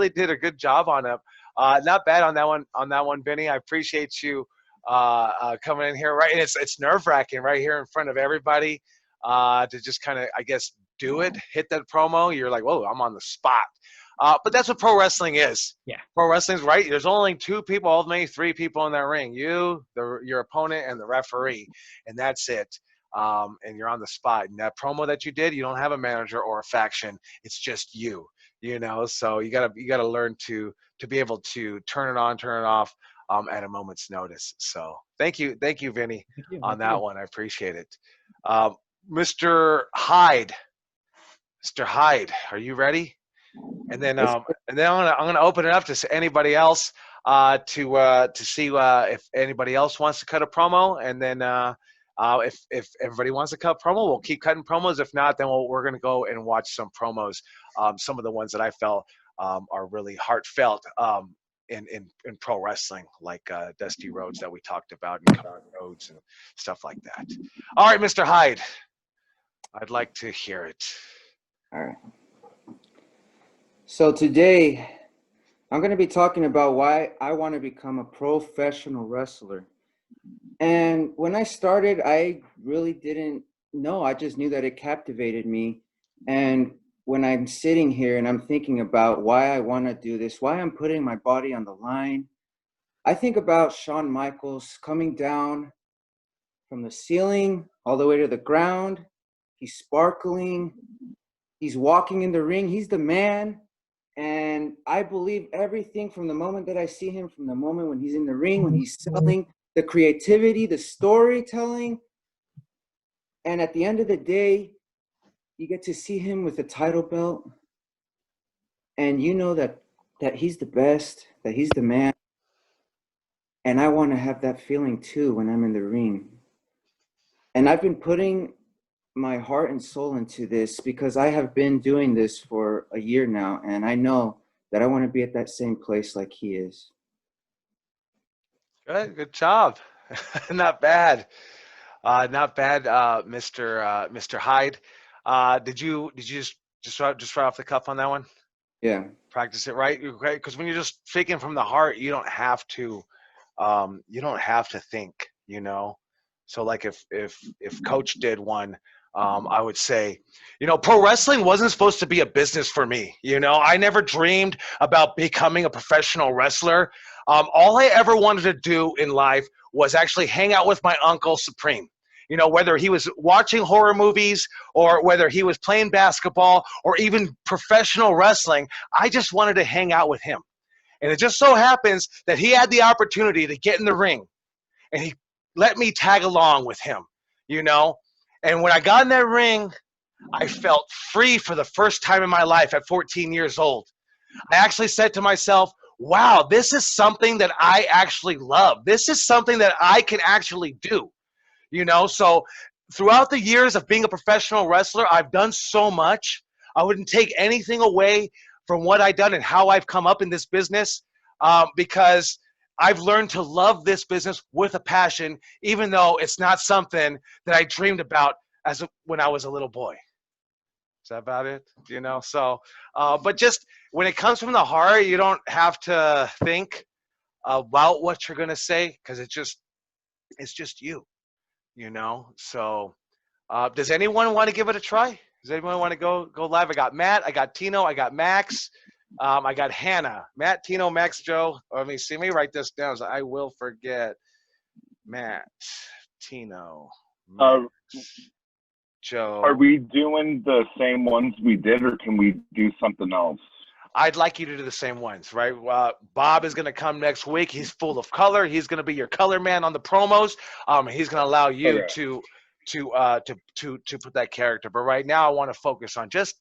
did a good job on them. Not bad on that one. On that one, Vinny. I appreciate you coming in here. Right, and it's nerve wracking right here in front of everybody to just kind of, I guess, do it, hit that promo. You're like, whoa, I'm on the spot. But that's what pro wrestling is. Yeah. Pro wrestling's right. There's only 2 people, maybe 3 people in that ring. You, your opponent, and the referee, and that's it. And you're on the spot. And that promo that you did, you don't have a manager or a faction. It's just you. So you gotta learn to be able to turn it on, turn it off at a moment's notice. So thank you, Vinny, on that one. I appreciate it. Mr. Hyde, are you ready? And then I'm gonna open it up to anybody else to see if anybody else wants to cut a promo, and then if everybody wants to cut promo, we'll keep cutting promos. If not, then we're gonna go and watch some promos. Some of the ones that I felt are really heartfelt in pro wrestling, like Dusty Rhodes that we talked about, and Cody Rhodes and stuff like that. All right, Mr. Hyde, I'd like to hear it. All right. So today, I'm going to be talking about why I want to become a professional wrestler. And when I started, I really didn't know. I just knew that it captivated me. And when I'm sitting here and I'm thinking about why I want to do this, why I'm putting my body on the line, I think about Shawn Michaels coming down from the ceiling all the way to the ground. He's sparkling. He's walking in the ring. He's the man. And I believe everything from the moment that I see him, from the moment when he's in the ring, when he's selling, the creativity, the storytelling. And at the end of the day, you get to see him with a title belt. And you know that he's the best, that he's the man. And I want to have that feeling too when I'm in the ring. And I've been putting my heart and soul into this because I have been doing this for a year now, and I know that I want to be at that same place like he is. Good job. Not bad. Mr. Hyde. Did you just right off the cuff on that one? Yeah. Practice it right. You're great, because when you're just speaking from the heart, you don't have to think. So like if Coach did one. I would say, pro wrestling wasn't supposed to be a business for me. I never dreamed about becoming a professional wrestler. All I ever wanted to do in life was actually hang out with my Uncle Supreme. Whether he was watching horror movies or whether he was playing basketball or even professional wrestling, I just wanted to hang out with him. And it just so happens that he had the opportunity to get in the ring, and he let me tag along with him, And when I got in that ring, I felt free for the first time in my life at 14 years old. I actually said to myself, wow, this is something that I actually love. This is something that I can actually do. So throughout the years of being a professional wrestler, I've done so much. I wouldn't take anything away from what I've done and how I've come up in this business because I've learned to love this business with a passion, even though it's not something that I dreamed about when I was a little boy. Is that about it? So, but just when it comes from the heart, you don't have to think about what you're going to say because it's just you, So, does anyone want to give it a try? Does anyone want to go live? I got Matt, I got Tino, I got Max, I got Hannah. Matt, Tino, Max, Joe. Let me write this down so I will forget. Matt, Tino, Max, Joe. Are we doing the same ones we did, or can we do something else? I'd like you to do the same ones, right? Bob is going to come next week. He's full of color. He's going to be your color man on the promos. He's going to allow you to put that character. But right now, I want to focus on just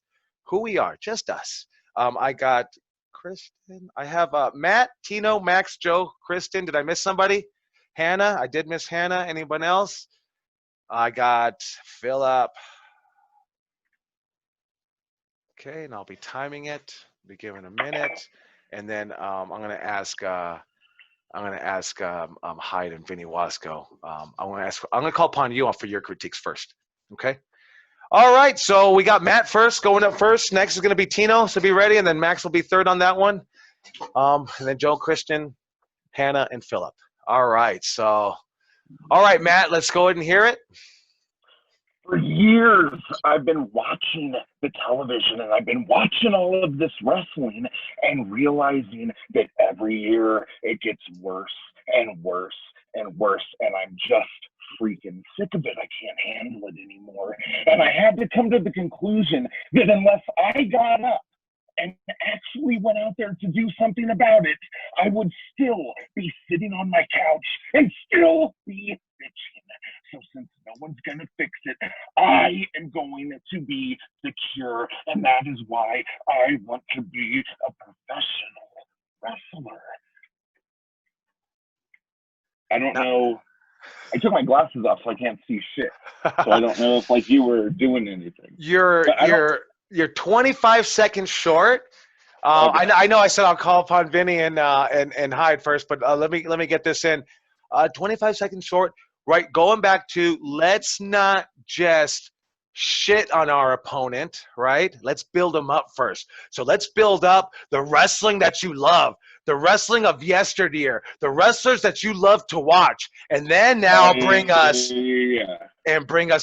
who we are, just us. I got Kristen. I have Matt, Tino, Max, Joe, Kristen. Did I miss somebody? Hannah. I did miss Hannah. Anyone else? I got Philip. Okay, and I'll be timing it. Be given a minute, and then I'm gonna ask Hyde and Vinny Wasco. I'm gonna call upon you for your critiques first. Okay. All right. So we got Matt first, going up first. Next is gonna be Tino. So be ready, and then Max will be third on that one. And then Joe, Christian, Hannah, and Philip. All right. So, all right, Matt. Let's go ahead and hear it. For years, I've been watching the television and I've been watching all of this wrestling and realizing that every year it gets worse and worse and worse. And I'm just freaking sick of it. I can't handle it anymore. And I had to come to the conclusion that unless I got up and actually went out there to do something about it, I would still be sitting on my couch and still be bitching. So since no one's going to fix it, I am going to be the cure. And that is why I want to be a professional wrestler. I don't know. I took my glasses off so I can't see shit. So I don't know if like you were doing anything. You're 25 seconds short. Okay. I know I said I'll call upon Vinny and Hyde first, but let me get this in. 25 seconds short. Right, going back to let's not just shit on our opponent, right? Let's build them up first. So let's build up the wrestling that you love, the wrestling of yesteryear, the wrestlers that you love to watch, and then now bring us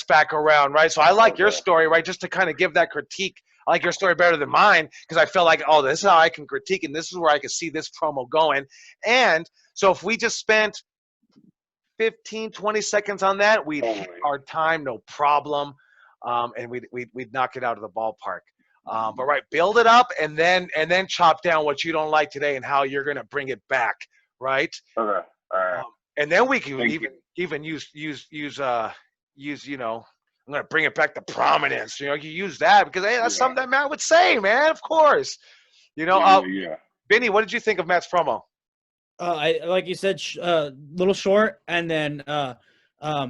back around, right? So I like your story, right? Just to kind of give that critique. I like your story better than mine because I feel like, oh, this is how I can critique, and this is where I can see this promo going. And so if we just spent 15, 20 seconds on that, we'd hit our time, no problem, and we'd knock it out of the ballpark. But right, build it up and then chop down what you don't like today and how you're gonna bring it back, right? Okay. All right. And then we can even use you know, I'm gonna bring it back to prominence. You know, you use that because hey, that's something that Matt would say, man. Of course. You know, Vinny, what did you think of Matt's promo? I like you said, little short, and then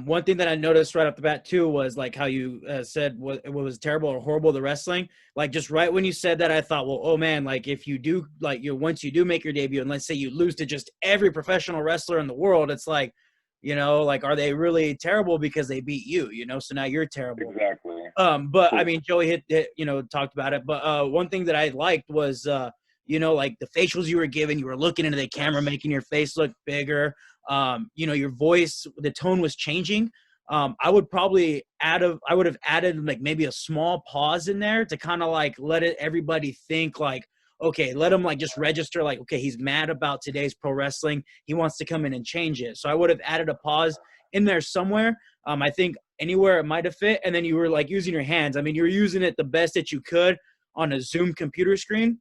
one thing that I noticed right off the bat too was like how you said what was terrible or horrible the wrestling. Like just right when you said that, I thought, well, oh man, like if you do like once you do make your debut, and let's say you lose to just every professional wrestler in the world, it's like, you know, like are they really terrible because they beat you? You know, so now you're terrible. Exactly. But I mean, Joey hit you know talked about it, but one thing that I liked was. You know, like the facials you were given, you were looking into the camera, making your face look bigger. You know, your voice, the tone was changing. I would have added like maybe a small pause in there to kind of like let everybody think like, okay, let him like just register like, okay, he's mad about today's pro wrestling. He wants to come in and change it. So I would have added a pause in there somewhere. I think anywhere it might have fit. And then you were like using your hands. I mean, you were using it the best that you could on a Zoom computer screen.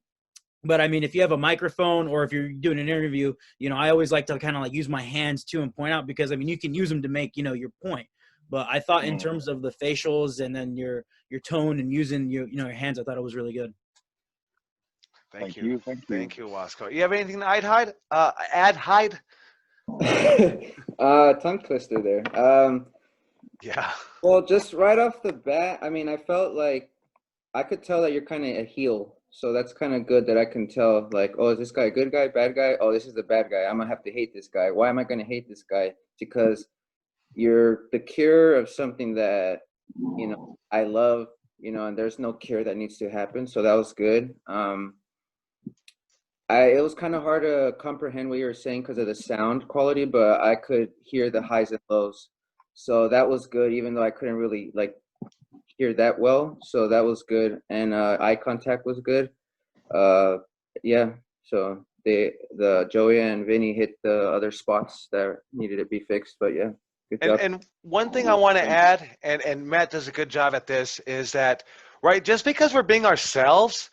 But I mean, if you have a microphone or if you're doing an interview, you know, I always like to kind of like use my hands too and point out because I mean, you can use them to make, you know, your point. But I thought in terms of the facials and then your tone and using your, you know, your hands, I thought it was really good. Thank you, Wasco. You have anything to add, Hyde? Tongue twister there. Yeah. Well, just right off the bat, I mean, I felt like I could tell that you're kind of a heel. So that's kind of good that I can tell, like, oh, is this guy a good guy, bad guy? Oh, this is the bad guy. I'm going to have to hate this guy. Why am I going to hate this guy? Because you're the cure of something that, you know, I love, you know, and there's no cure that needs to happen. So that was good. It was kind of hard to comprehend what you were saying because of the sound quality, but I could hear the highs and lows. So that was good, even though I couldn't really, like, hear that well, so that was good, and eye contact was good. Yeah, so the Joey and Vinny hit the other spots that needed to be fixed, but yeah, good job. And one thing I want to add, and Matt does a good job at this, is that, right, just because we're being ourselves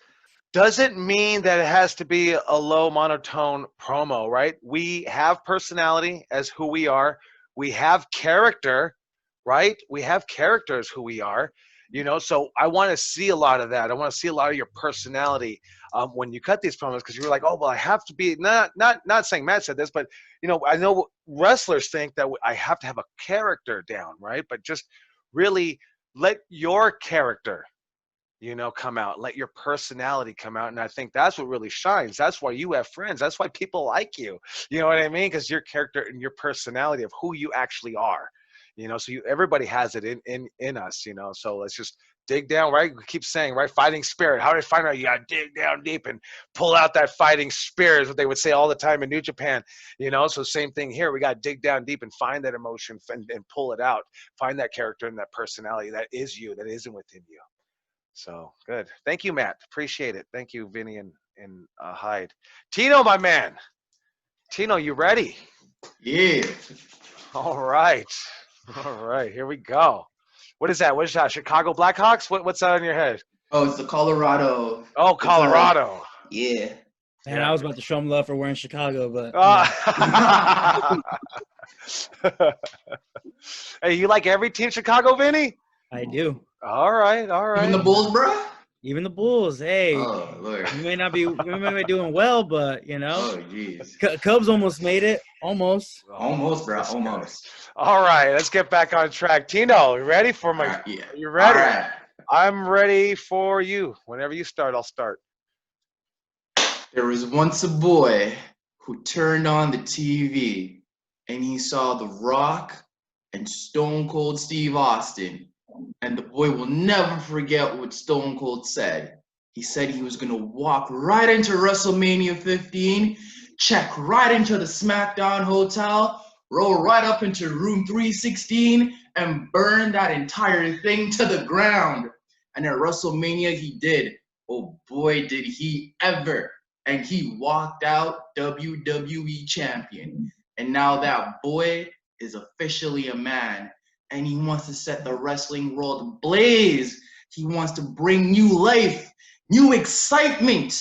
doesn't mean that it has to be a low monotone promo, right? We have personality as who we are. We have character, right? We have character as who we are. So I want to see a lot of that. I want to see a lot of your personality when you cut these promos, because you're like, oh, well, I have to be not saying Matt said this, but I know wrestlers think that I have to have a character down, right? But just really let your character come out. Let your personality come out. And I think that's what really shines. That's why you have friends. That's why people like you. You know what I mean? Because your character and your personality of who you actually are. So everybody has it in us, so let's just dig down, right? We keep saying, right? Fighting spirit. How do I find out? You got to dig down deep and pull out that fighting spirit is what they would say all the time in New Japan, so same thing here. We got to dig down deep and find that emotion and pull it out. Find that character and that personality that is you, that isn't within you. So good. Thank you, Matt. Appreciate it. Thank you, Vinny and Hyde. Tino, my man. Tino, you ready? Yeah. All right. All right. Here we go. What is that? What is that? Chicago Blackhawks? What's that in your head? Oh, it's the Colorado. Oh, Colorado. Yeah. Man, I was about to show him love for wearing Chicago, but. Hey, you like every team Chicago, Vinny? I do. All right. Even the Bulls, bro? Even the Bulls. Hey, oh, Lord. we may not be doing well, but Oh, jeez. Cubs almost made it. Almost, bro. Almost. All right, let's get back on track. Tino, you ready for my? Right, yeah. You ready? All right. I'm ready for you. Whenever you start, I'll start. There was once a boy who turned on the TV and he saw The Rock and Stone Cold Steve Austin. And the boy will never forget what Stone Cold said. He said he was going to walk right into WrestleMania 15, check right into the SmackDown hotel, roll right up into room 316, and burn that entire thing to the ground. And at WrestleMania, he did. Oh boy, did he ever. And he walked out WWE champion. And now that boy is officially a man. And he wants to set the wrestling world ablaze. He wants to bring new life, new excitement.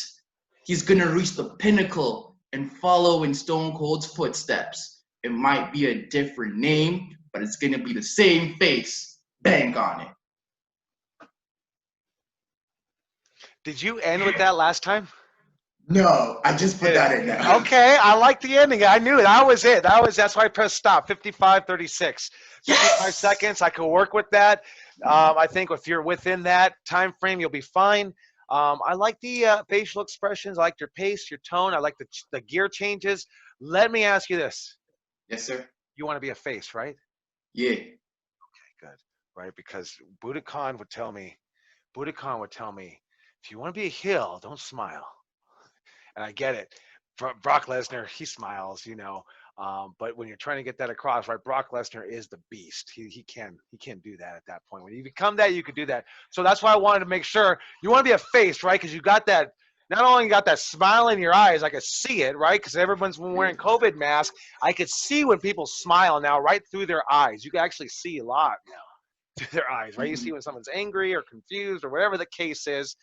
He's going to reach the pinnacle and follow in Stone Cold's footsteps. It might be a different name, but it's going to be the same face. Bang on it. Did you end with that last time? No, I just put that in there. Okay, I like the ending. I knew it. That was it. That's why I pressed stop. 55:36. 55 seconds. I could work with that. I think if you're within that time frame, you'll be fine. I like the facial expressions. I like your pace, your tone. I like the gear changes. Let me ask you this. Yes, sir. You want to be a face, right? Yeah. Okay, good. Right, because Budokan would tell me, if you want to be a heel, don't smile. And I get it. Brock Lesnar, he smiles, but when you're trying to get that across, right? Brock Lesnar is the beast. He can do that at that point. When you become that, you could do that. So that's why I wanted to make sure you want to be a face, right? Because you got that. Not only you got that smile in your eyes, I could see it, right? Because everyone's been wearing COVID masks. I could see when people smile now, right through their eyes. You can actually see a lot now through their eyes, right? You see when someone's angry or confused or whatever the case is.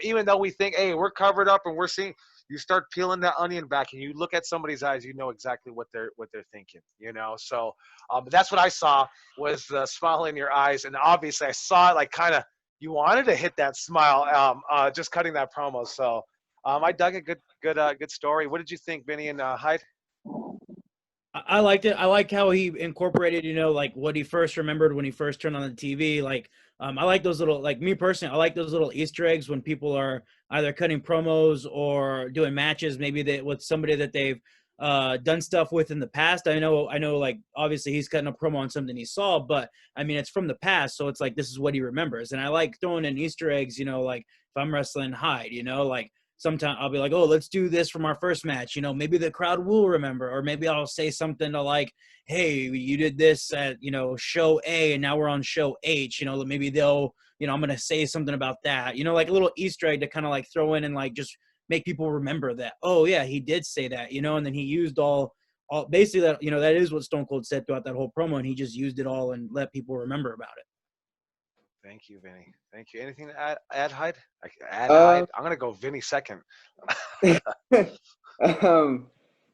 Even though we think, hey, we're covered up and we're seeing. You start peeling that onion back and you look at somebody's eyes, you know exactly what they're thinking, So that's what I saw was the smile in your eyes. And obviously I saw it like kind of, you wanted to hit that smile just cutting that promo. So I dug it. Good story. What did you think, Vinny and Hyde? I liked it. I like how he incorporated, like what he first remembered when he first turned on the TV. Like, I like those little, like me personally, I like those little Easter eggs when people are either cutting promos or doing matches, maybe with somebody that they've done stuff with in the past. I know, like, obviously he's cutting a promo on something he saw, but I mean, it's from the past. So it's like, this is what he remembers. And I like throwing in Easter eggs, like if I'm wrestling Hyde, like, sometimes I'll be like, oh, let's do this from our first match. Maybe the crowd will remember, or maybe I'll say something to like, hey, you did this at, show A and now we're on show H, maybe they'll I'm going to say something about that, like a little Easter egg to kind of like throw in and like just make people remember that, oh yeah, he did say that, and then he used all basically that, that is what Stone Cold said throughout that whole promo, and he just used it all and let people remember about it. Thank you, Vinny. Thank you. Anything to add Hyde? Add Um, Hyde? I'm going to go Vinny second.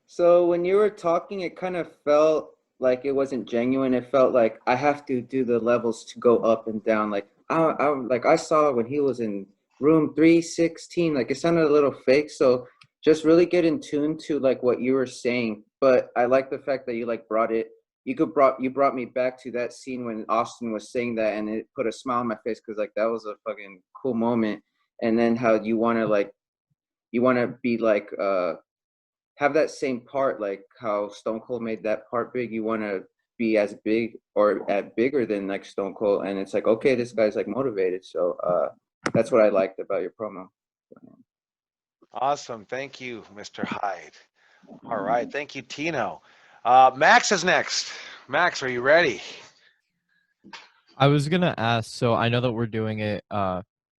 so when you were talking, it kind of felt like it wasn't genuine. It felt like I have to do the levels to go up and down. Like I saw when he was in room 316, like it sounded a little fake. So just really get in tune to like what you were saying. But I like the fact that you like you brought me back to that scene when Austin was saying that, and it put a smile on my face because like that was a fucking cool moment. And then how you want to be like have that same part, like how Stone Cold made that part big. You want to be as big or at bigger than like Stone Cold, and it's like, okay, this guy's like motivated. So that's what I liked about your promo. Awesome. Thank you, Mr. Hyde. All right. Thank you, Tino. Max is next. Max, are you ready? I was gonna ask, so I know that we're doing it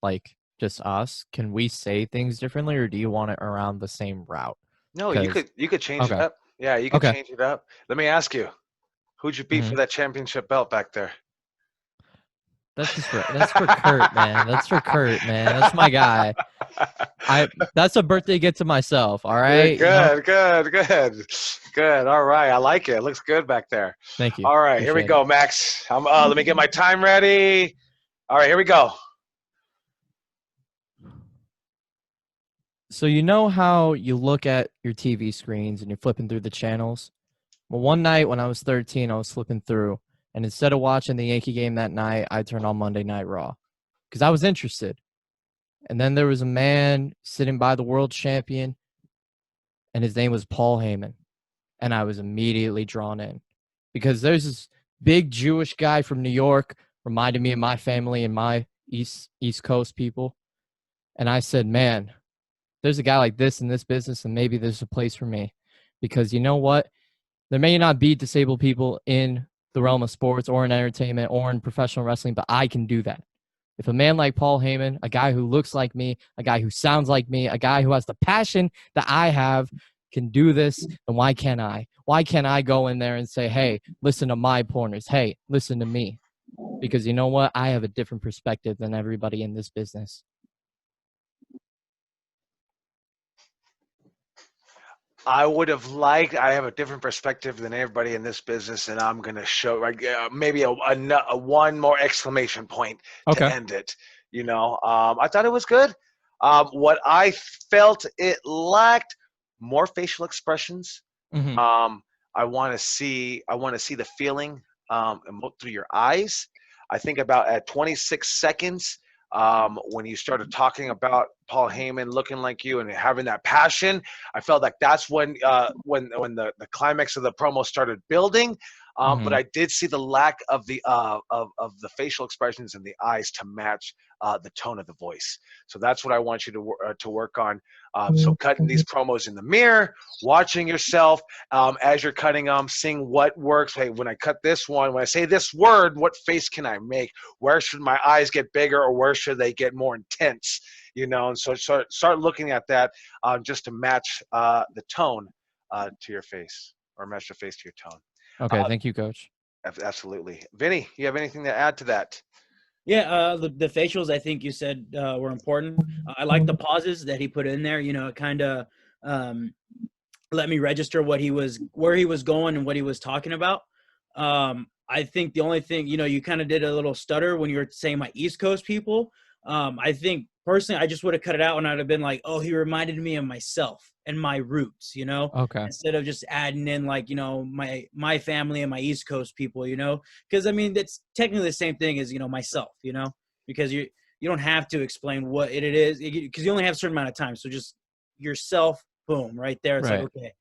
like just us. Can we say things differently, or do you want it around the same route? No, you 'Cause could change it okay. up. Yeah, you could Okay. change it up. Let me ask you, who'd you beat for Mhm. that championship belt back there? That's for Kurt, man. That's for Kurt, man. That's my guy. That's a birthday gift to myself, all right? Good, good. All right, I like it. It looks good back there. Thank you. All right, here we Appreciate it. go, Max. Let me get my time ready. All right, here we go. So you know how you look at your TV screens and you're flipping through the channels? Well, one night when I was 13, I was flipping through, and instead of watching the Yankee game that night, I turned on Monday Night Raw because I was interested. And then there was a man sitting by the world champion, and his name was Paul Heyman. And I was immediately drawn in because there's this big Jewish guy from New York, reminded me of my family and my East Coast people. And I said, man, there's a guy like this in this business, and maybe there's a place for me. Because you know what? There may not be disabled people in the realm of sports or in entertainment or in professional wrestling, but I can do that. If a man like Paul Heyman, a guy who looks like me, a guy who sounds like me, a guy who has the passion that I have, can do this, then why can't I? Why can't I go in there and say, hey, listen to my pointers. Hey, listen to me. Because you know what? I have a different perspective than everybody in this business. I have a different perspective than everybody in this business, and I'm going to show maybe a one more exclamation point to end it. I thought it was good. What I felt it lacked more facial expressions. Mhm. I want to see the feeling emote through your eyes. I think about at 26 seconds, when you started talking about Paul Heyman looking like you and having that passion, I felt like that's when the climax of the promo started building. But I did see the lack of the facial expressions and the eyes to match the tone of the voice. So that's what I want you to work on. So cutting these promos in the mirror, watching yourself as you're cutting them, seeing what works. Hey, when I cut this one, when I say this word, what face can I make? Where should my eyes get bigger, or where should they get more intense? And so start looking at that just to match the tone to your face, or match the face to your tone. Okay, thank you, Coach. Absolutely. Vinny, you have anything to add to that? Yeah, the facials, I think you said were important. I like the pauses that he put in there. It kind of let me register where he was going and what he was talking about. I think the only thing, you kind of did a little stutter when you were saying my East Coast people. I think personally, I just would have cut it out, and I'd have been like, oh, he reminded me of myself and my roots, Okay. instead of just adding in like, my family and my East Coast people, because I mean, that's technically the same thing as, myself, because you don't have to explain what it is, because you only have a certain amount of time. So just yourself, boom, right there. It's Right. like, okay,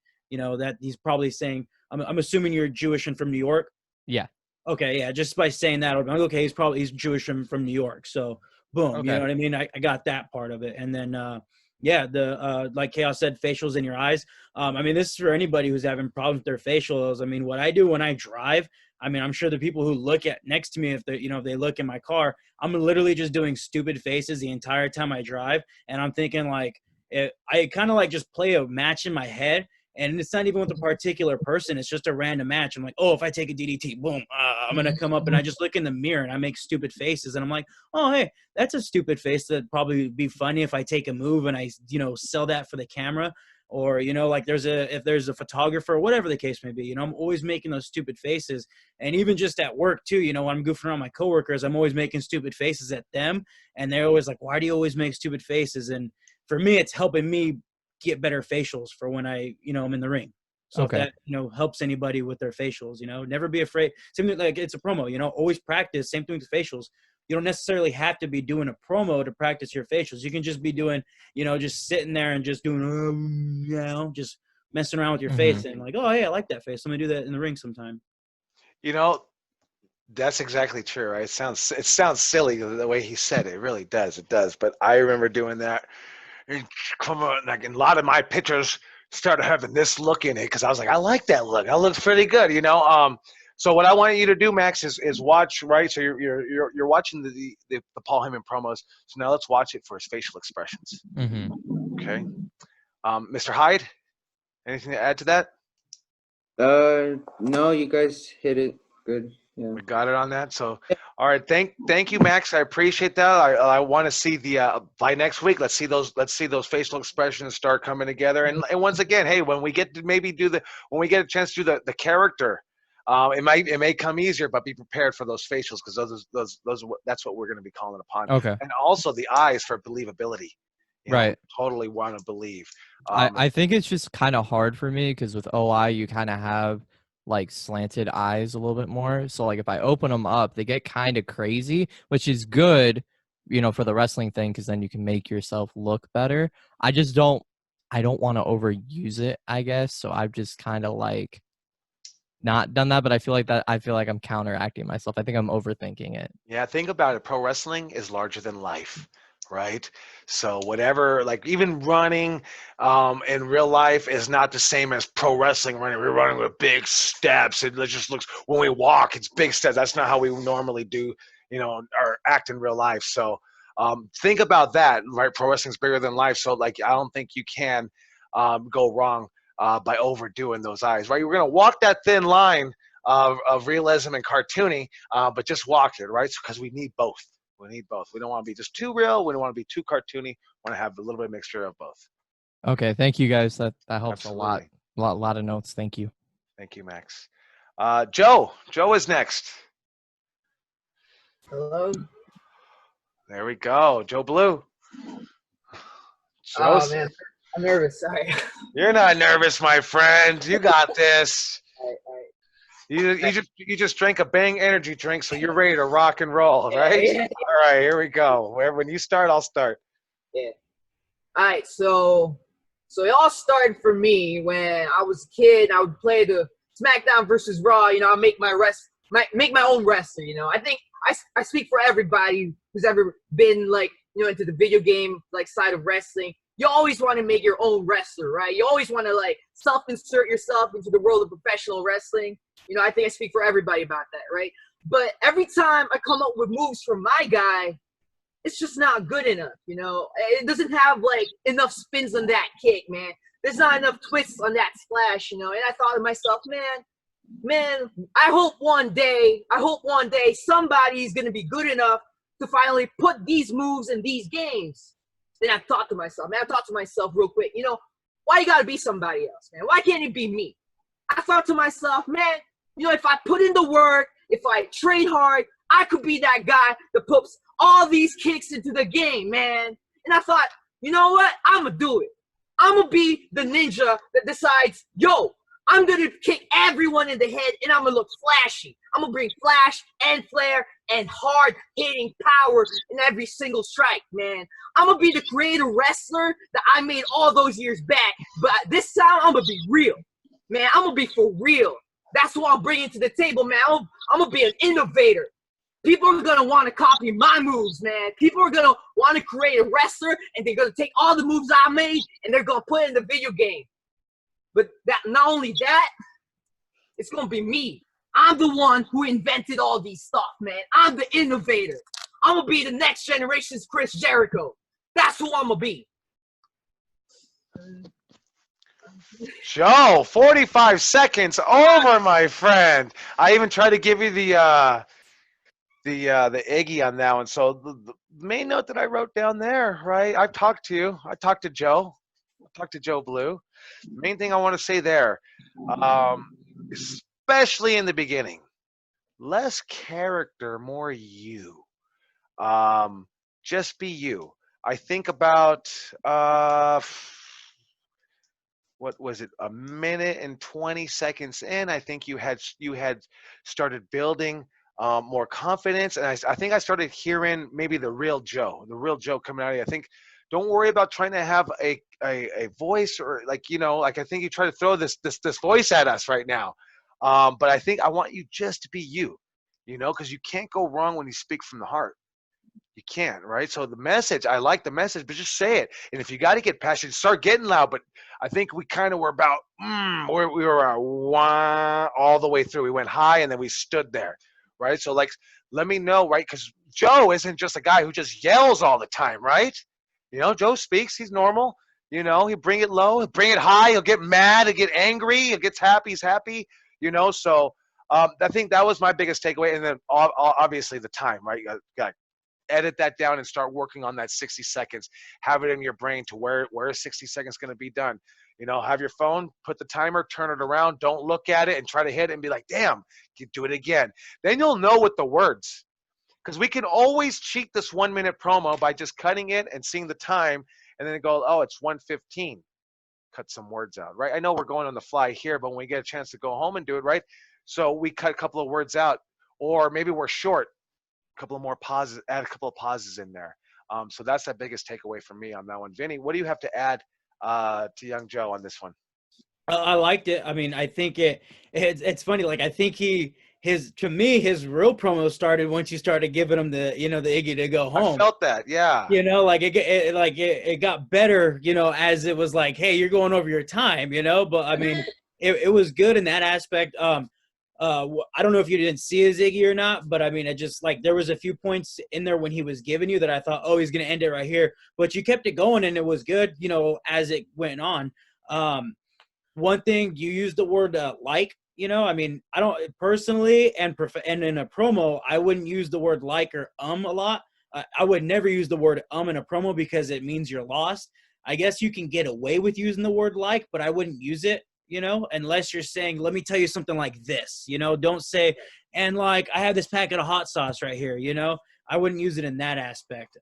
that he's probably saying, I'm assuming you're Jewish and from New York. Yeah. Okay, yeah, just by saying that, I'm like, okay, he's Jewish from New York. So boom, Okay. you know what I mean? I got that part of it. And then yeah, the like Chaos said, facials in your eyes. I mean, this is for anybody who's having problems with their facials. I mean, what I do when I drive, I mean, I'm sure the people who look at next to me, if they, if they look in my car, I'm literally just doing stupid faces the entire time I drive. And I'm thinking like, I kind of like just play a match in my head. And it's not even with a particular person. It's just a random match. I'm like, oh, if I take a DDT, boom, I'm going to come up, and I just look in the mirror and I make stupid faces. And I'm like, oh, hey, that's a stupid face that'd probably be funny if I take a move and I, sell that for the camera. Or, like if there's a photographer, whatever the case may be, I'm always making those stupid faces. And even just at work too, when I'm goofing around my coworkers, I'm always making stupid faces at them. And they're always like, why do you always make stupid faces? And for me, it's helping me get better facials for when I'm in the ring. So Okay. if that, helps anybody with their facials, never be afraid. Same thing, like it's a promo, always practice. Same thing with facials. You don't necessarily have to be doing a promo to practice your facials. You can just be doing, just sitting there and just doing, just messing around with your face and like, oh, hey, I like that face. Let me do that in the ring sometime. That's exactly true, right? It sounds silly the way he said it. It really does. It does. But I remember doing that. And come on, like, and a lot of my pictures started having this look in it because I was like, I like that look. That looks pretty good, So what I want you to do, Max, is watch, right? So you're watching the Paul Heyman promos. So now let's watch it for his facial expressions. Okay. Mr. Hyde, anything to add to that? No, you guys hit it good. Yeah. We got it on that. So, all right. Thank you, Max. I appreciate that. I want to see by next week. Let's see those facial expressions start coming together. And once again, hey, when we get to when we get a chance to do the character, it may come easier, but be prepared for those facials because that's what we're going to be calling upon. Okay. And also the eyes for believability. Right. Totally want to believe. I think it's just kind of hard for me because with OI you kind of have like slanted eyes a little bit more. So like if I open them up, they get kind of crazy, which is good, for the wrestling thing because then you can make yourself look better. I don't want to overuse it, I guess. So I've just kind of like not done that, but I feel like I'm counteracting myself. I think I'm overthinking it. Yeah, think about it. Pro wrestling is larger than life, right? So whatever, like even running in real life is not the same as pro wrestling running. We're running with big steps. It just looks, when we walk, it's big steps. That's not how we normally do, or act in real life. So think about that, right? Pro wrestling is bigger than life. So like, I don't think you can go wrong by overdoing those eyes, right? We're going to walk that thin line of realism and cartoony, but just walk it, right? Because we need both. We need both. We don't want to be just too real. We don't want to be too cartoony. We want to have a little bit of mixture of both. Okay, thank you guys. That helps Absolutely. a lot of notes. Thank you. Thank you, Max. Joe is next. Hello. There we go. Joe Blue. Oh man, I'm nervous. Sorry. You're not nervous, my friend. You got this. All You just drank a Bang energy drink, so you're ready to rock and roll, right? Yeah. All right, here we go. When you start, I'll start. Yeah. All right, so it all started for me when I was a kid. I would play the SmackDown versus Raw. I make make my own wrestler. I think I speak for everybody who's ever been into the video game side of wrestling. You always want to make your own wrestler, right? You always want to self-insert yourself into the world of professional wrestling. I think I speak for everybody about that, right? But every time I come up with moves from my guy, it's just not good enough, It doesn't have enough spins on that kick, man. There's not enough twists on that splash, And I thought to myself, man, I hope one day somebody's gonna be good enough to finally put these moves in these games. Then I thought to myself, real quick, why you gotta be somebody else, man? Why can't it be me? I thought to myself, man, if I put in the work, if I train hard, I could be that guy that puts all these kicks into the game, man. And I thought, you know what? I'm going to do it. I'm going to be the ninja that decides, yo, I'm going to kick everyone in the head and I'm going to look flashy. I'm going to bring flash and flair and hard-hitting power in every single strike, man. I'm going to be the creative wrestler that I made all those years back. But this time, I'm going to be real. Man, I'm going to be for real. That's what I'm bringing to the table, man. I'm going to be an innovator. People are going to want to copy my moves, man. People are going to want to create a wrestler, and they're going to take all the moves I made, and they're going to put it in the video game. But not only that, it's going to be me. I'm the one who invented all these stuff, man. I'm the innovator. I'm gonna be the next generation's Chris Jericho. That's who I'm gonna be. Joe, 45 seconds over, my friend. I even tried to give you the Iggy on that one. So the main note that I wrote down there, right? I've talked to you. I talked to Joe. I talked to Joe Blue. The main thing I want to say there, especially in the beginning, less character, more you. Just be you. I think about what was it, a minute and 20 seconds in, I think you had started building more confidence, and I think I started hearing maybe the real Joe coming out of you. I think don't worry about trying to have a voice, or like, like I think you try to throw this voice at us right now, but I think I want you just to be you, because you can't go wrong when you speak from the heart. You can't, right? So the message, I like the message, but just say it. And if you got to get passionate, start getting loud. But I think we kind of were about, we were wah, all the way through. We went high and then we stood there, right? So like, let me know, right? Because Joe isn't just a guy who just yells all the time, right? Joe speaks, he's normal. He'll bring it low, he'll bring it high, he'll get mad, he'll get angry, he'll get happy, he's happy, So I think that was my biggest takeaway. And then obviously the time, right? You got edit that down and start working on that 60 seconds. Have it in your brain to where is 60 seconds going to be done. Have your phone, put the timer, turn it around, don't look at it, and try to hit it and be like, damn, you do it again. Then you'll know with the words, because we can always cheat this 1 minute promo by just cutting it and seeing the time, and then go, oh, it's 1:15. Cut some words out, right? I know we're going on the fly here, but when we get a chance to go home and do it, right? So we cut a couple of words out, or maybe we're short. Couple of more pauses, add a couple of pauses in there. So that's the biggest takeaway from me on that one. Vinny, what do you have to add to young Joe on this one? I liked it. I mean, I think it's funny. Like, I think his real promo started once you started giving him the Iggy to go home. I felt that, yeah. Like it got better, as it was like, hey, you're going over your time, But I mean, it was good in that aspect. I don't know if you didn't see his Iggy or not, but I mean, it just like there was a few points in there when he was giving you that I thought, oh, he's gonna end it right here, but you kept it going and it was good, as it went on. One thing you used the word like, I mean, I don't personally and in a promo, I wouldn't use the word like or a lot. I would never use the word in a promo because it means you're lost. I guess you can get away with using the word like, but I wouldn't use it. Unless you're saying, let me tell you something like this, don't say, and like, I have this packet of hot sauce right here, I wouldn't use it in that aspect.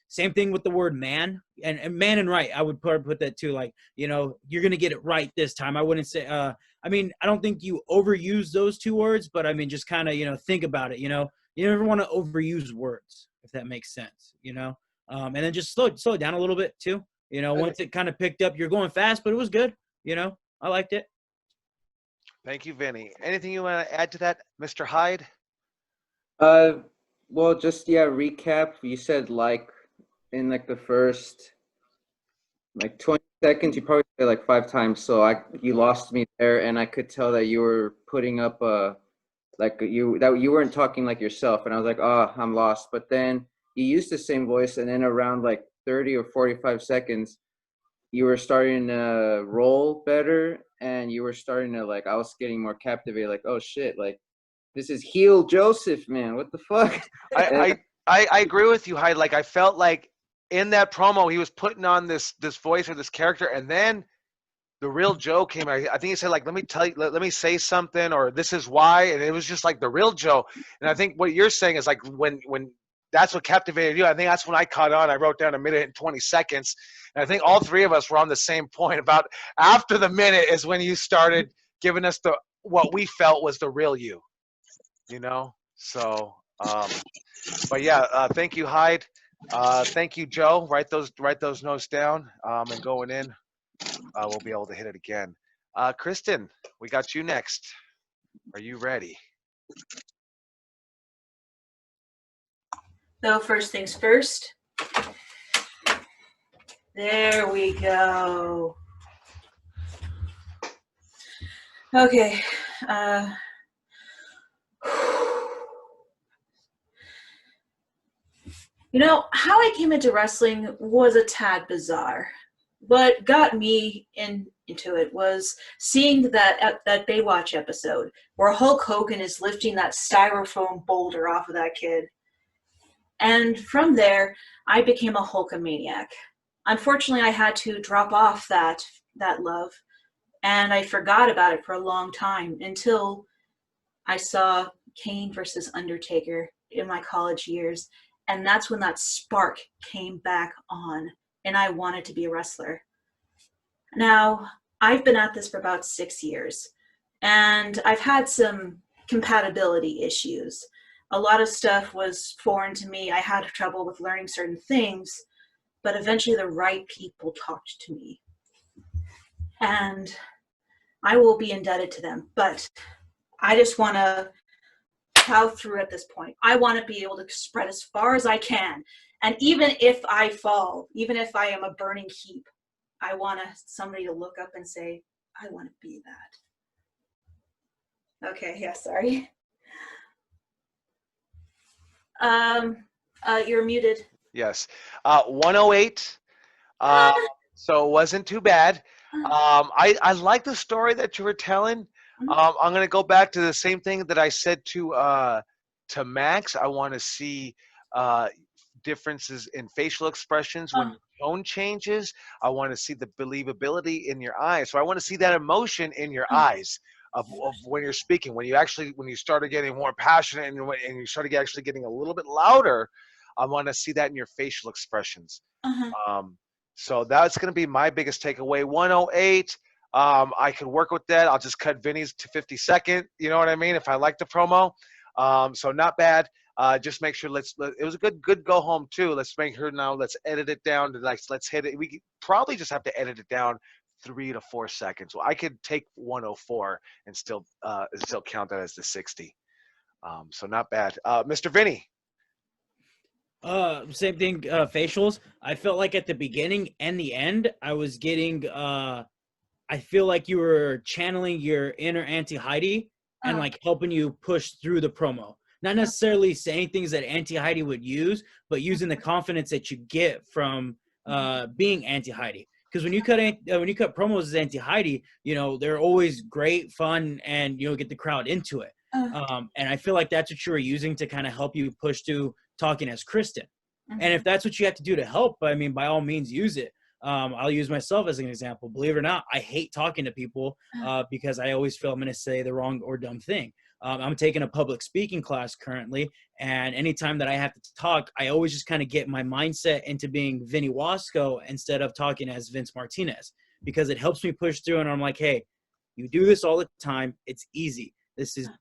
Same thing with the word man and man and right. I would put that too. Like, you're going to get it right this time. I wouldn't say, I mean, I don't think you overuse those two words, but I mean, just kind of, think about it, you never want to overuse words, if that makes sense, and then just slow it down a little bit too. Once it kind of picked up, you're going fast, but it was good. I liked it. Thank you, Vinny. Anything you want to add to that, Mr. Hyde? Well, just recap. You said like in like the first like 20 seconds, you probably said like 5 times. So you lost me there, and I could tell that you were putting up like you weren't talking like yourself, and I was like, oh, I'm lost. But then you used the same voice, and then around like 30 or 45 seconds, you were starting to roll better, and you were starting to like, I was getting more captivated, like, oh shit, like this is heel Joseph, man, what the fuck? I agree with you, Hyde. Like, I felt like in that promo he was putting on this voice or this character, and then the real Joe came. I think he said, like, let me tell you, let me say something, or this is why, and it was just like the real Joe. And I think what you're saying is like when that's what captivated you. I think that's when I caught on. I wrote down 1 minute and 20 seconds. And I think all three of us were on the same point. About after the minute is when you started giving us what we felt was the real you, So, but yeah, thank you, Hyde. Thank you, Joe. Write those notes down, and going in, we'll be able to hit it again. Kristen, we got you next. Are you ready? So first things first. There we go. Okay. You know, how I came into wrestling was a tad bizarre. What got me into it was seeing that Baywatch episode where Hulk Hogan is lifting that styrofoam boulder off of that kid. And from there, I became a Hulkamaniac. Unfortunately, I had to drop off that love, and I forgot about it for a long time until I saw Kane versus Undertaker in my college years, and that's when that spark came back on, and I wanted to be a wrestler. Now, I've been at this for about 6 years, and I've had some compatibility issues. A lot of stuff was foreign to me. I had trouble with learning certain things, but eventually the right people talked to me. And I will be indebted to them, but I just want to plow through at this point. I want to be able to spread as far as I can. And even if I fall, even if I am a burning heap, I want somebody to look up and say, I want to be that. Okay, yeah, sorry. You're muted. Yes. 108. So it wasn't too bad. I like the story that you were telling. I'm going to go back to the same thing that I said to Max. I want to see differences in facial expressions when your tone changes. I want to see the believability in your eyes. So I want to see that emotion in your eyes of when you're speaking. When you started getting more passionate and you started actually getting a little bit louder, I want to see that in your facial expressions. So that's going to be my biggest takeaway. 108. I could work with that. I'll just cut Vinny's to 52nd. You know what I mean? If I like the promo. So not bad. Just make sure it was a good go home too. Let's make sure now. Let's edit it down to let's hit it. We could probably just have to edit it down 3 to 4 seconds. So I could take 104 and still count that as the 60. So not bad. Mr. Vinny. Same thing, facials. I felt like at the beginning and the end, I was getting, I feel like you were channeling your inner Auntie Heidi and like helping you push through the promo. Not necessarily saying things that Auntie Heidi would use, but using the confidence that you get from being Auntie Heidi. Because when you cut promos as Auntie Heidi, you know, they're always great, fun, and you know, get the crowd into it. And I feel like that's what you were using to kind of help you push through talking as Kristen. And if that's what you have to do to help, I mean, by all means, use it. I'll use myself as an example. Believe it or not, I hate talking to people because I always feel I'm going to say the wrong or dumb thing. I'm taking a public speaking class currently, and anytime that I have to talk, I always just kind of get my mindset into being Vinny Wasco instead of talking as Vince Martinez, because it helps me push through. And I'm like, hey, you do this all the time. It's easy.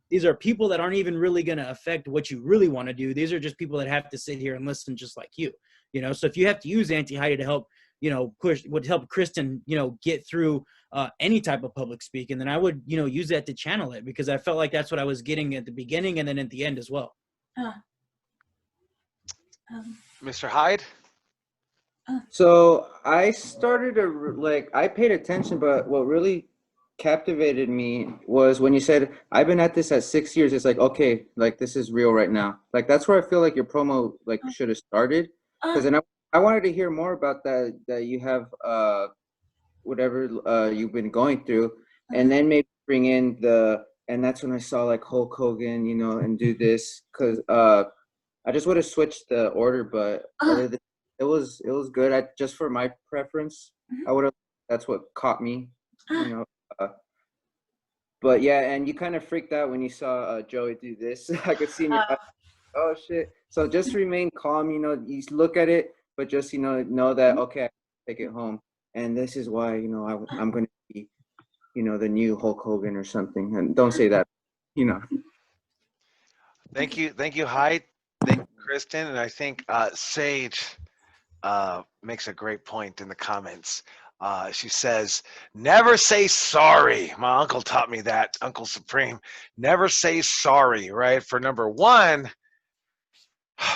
These are people that aren't even really going to affect what you really want to do. These are just people that have to sit here and listen just like you, you know? So if you have to use Auntie Heidi to help, you know, would help Kristen, you know, get through any type of public speaking, then I would, you know, use that to channel it, because I felt like that's what I was getting at the beginning and then at the end as well. Mr. Hyde? So I started I paid attention, but what really captivated me was when you said, I've been at this at 6 years. It's like, okay, like this is real right now. Like that's where I feel like your promo like should have started, because then I wanted to hear more about that you have whatever you've been going through, and then maybe bring in and that's when I saw like Hulk Hogan, you know, and do this, because I just would have switched the order, but other than it was good. Just for my preference, I would have. That's what caught me, you know. But yeah, and you kind of freaked out when you saw Joey do this. I could see in your eyes, oh shit. So just remain calm, you know. You look at it, but just know that okay, I take it home, and this is why, you know, I'm going to be, you know, the new Hulk Hogan or something. And don't say that, you know. Thank you, Hyde. Thank you, Kristen, and I think Sage makes a great point in the comments. She says, never say sorry. My uncle taught me that, Uncle Supreme. Never say sorry, right? For number one,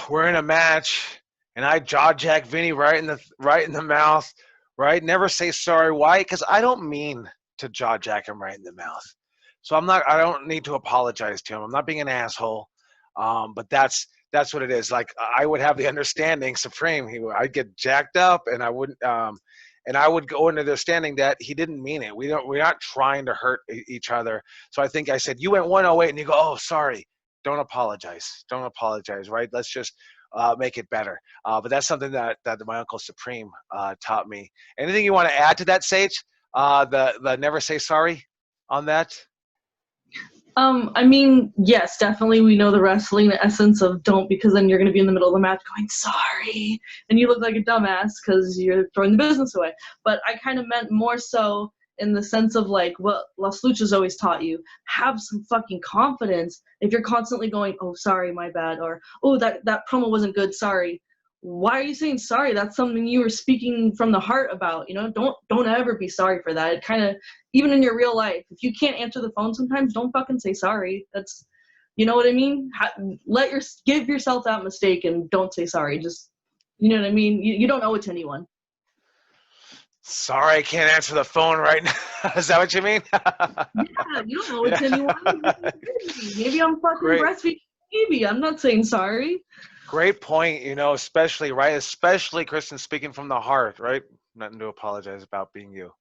we're in a match, and I jaw jack Vinny right in the mouth, right? Never say sorry. Why? Because I don't mean to jaw jack him right in the mouth. So I don't need to apologize to him. I'm not being an asshole. But that's what it is. Like I would have the understanding, Supreme. I'd get jacked up, and I wouldn't. And I would go into the understanding that he didn't mean it. We're not trying to hurt each other. So I think I said, you went 108, and you go, oh, sorry. Don't apologize. Don't apologize. Right? Let's just make it better. But that's something that my Uncle Supreme taught me. Anything you want to add to that, Sage? The never say sorry on that. I mean, yes, definitely. We know the wrestling essence of don't, because then you're going to be in the middle of the match going, sorry, and you look like a dumbass because you're throwing the business away. But I kind of meant more so in the sense of like what Las Luchas always taught you. Have some fucking confidence. If you're constantly going, oh, sorry, my bad, or, oh, that promo wasn't good, sorry. Why are you saying sorry? That's something you were speaking from the heart about. You know, don't ever be sorry for that. It kind of, even in your real life, if you can't answer the phone sometimes, don't fucking say sorry. That's, you know what I mean? Give yourself that mistake and don't say sorry. Just, you know what I mean? You don't owe it to anyone. Sorry, I can't answer the phone right now. Is that what you mean? Yeah, you don't owe it to anyone. Maybe I'm fucking breastfeeding a baby. I'm not saying sorry. Great point, especially, right? Especially, Kristen, speaking from the heart, right? Nothing to apologize about being you,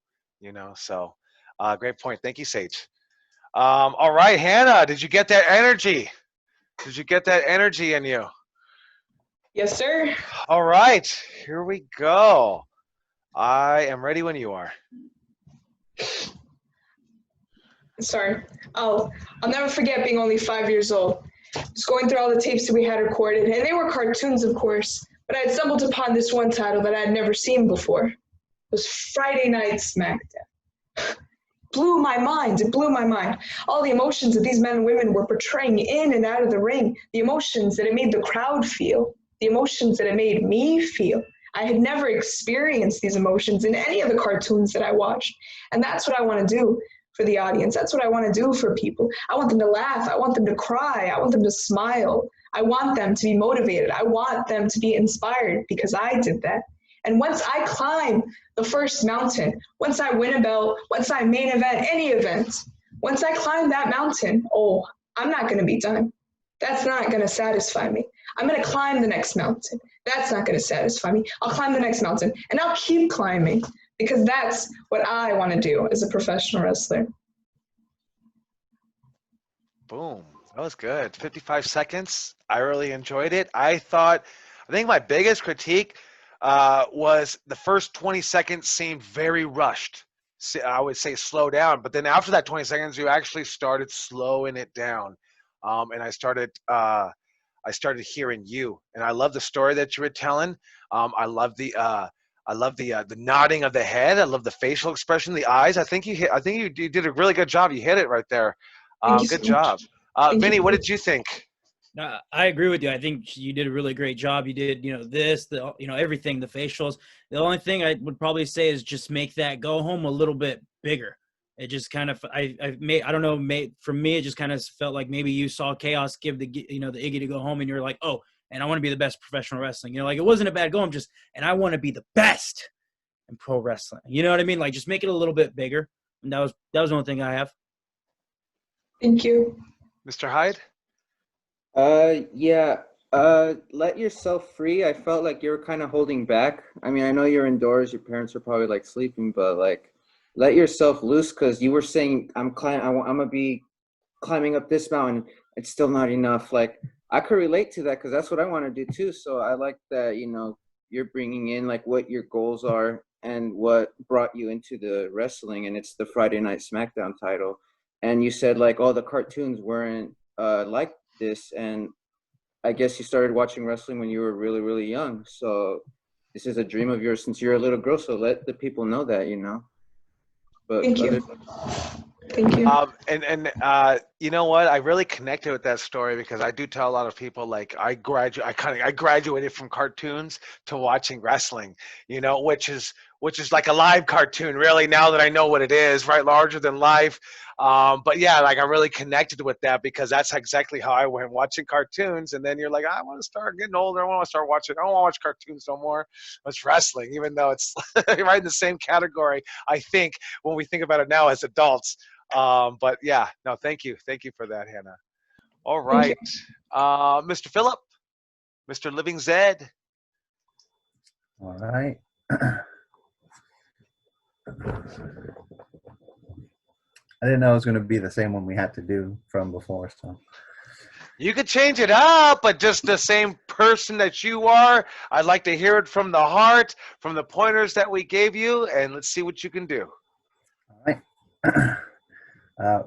so great point. Thank you, Sage. All right, Hannah, did you get that energy? Did you get that energy in you? Yes, sir. All right, here we go. I am ready when you are. Sorry. I'll never forget being only 5 years old. Just going through all the tapes that we had recorded, and they were cartoons, of course, but I had stumbled upon this one title that I had never seen before. It was Friday Night SmackDown. Blew my mind. It blew my mind. All the emotions that these men and women were portraying in and out of the ring, the emotions that it made the crowd feel, the emotions that it made me feel. I had never experienced these emotions in any of the cartoons that I watched, and that's what I want to do for the audience. That's what I want to do for people. I want them to laugh. I want them to cry. I want them to smile. I want them to be motivated. I want them to be inspired because I did that. And once I climb the first mountain, once I win a belt, once I main event, any event, once I climb that mountain, oh, I'm not going to be done. That's not going to satisfy me. I'm going to climb the next mountain. That's not going to satisfy me. I'll climb the next mountain and I'll keep climbing, because that's what I want to do as a professional wrestler. Boom. That was good. 55 seconds. I really enjoyed it. I think my biggest critique was the first 20 seconds seemed very rushed. I would say slow down. But then after that 20 seconds, you actually started slowing it down. And I started hearing you. And I love the story that you were telling. I love the nodding of the head. I love the facial expression, the eyes. I think you did a really good job. You hit it right there. Good job. Vinny, what did you think? I agree with you. I think you did a really great job. You did, everything, the facials. The only thing I would probably say is just make that go home a little bit bigger. It just kind of, for me, it just kind of felt like maybe you saw Chaos give the Iggy to go home, and you're like, oh, and I want to be the best professional wrestling. Like it wasn't a bad go. And I want to be the best in pro wrestling. You know what I mean? Like just make it a little bit bigger. And that was the only thing I have. Thank you. Mr. Hyde? Yeah. Let yourself free. I felt like you were kind of holding back. I mean, I know you're indoors. Your parents are probably like sleeping, but like, let yourself loose, because you were saying, I'm gonna be climbing up this mountain. It's still not enough. Like, I could relate to that, because that's what I want to do too. So I like that, you're bringing in like what your goals are and what brought you into the wrestling, and it's the Friday Night SmackDown title. And you said like, oh, the cartoons weren't like this, and I guess you started watching wrestling when you were really, really young. So this is a dream of yours since you're a little girl. So let the people know that, But Thank you. Thank you. You know what? I really connected with that story because I do tell a lot of people like I graduated from cartoons to watching wrestling, which is like a live cartoon really now that I know what it is, right? Larger than life. But yeah, like I really connected with that because that's exactly how I went watching cartoons. And then you're like, I want to start getting older. I want to start watching. I don't want to watch cartoons no more. It's wrestling, even though it's right in the same category. I think when we think about it now as adults. But yeah, no, thank you for that, Hannah. All Thank you. right, Mr. Phillip, Mr. Living Zed. All right. I didn't know it was going to be the same one we had to do from before, so. You could change it up, but just the same person that you are. I'd like to hear it from the heart, from the pointers that we gave you, and let's see what you can do. All right.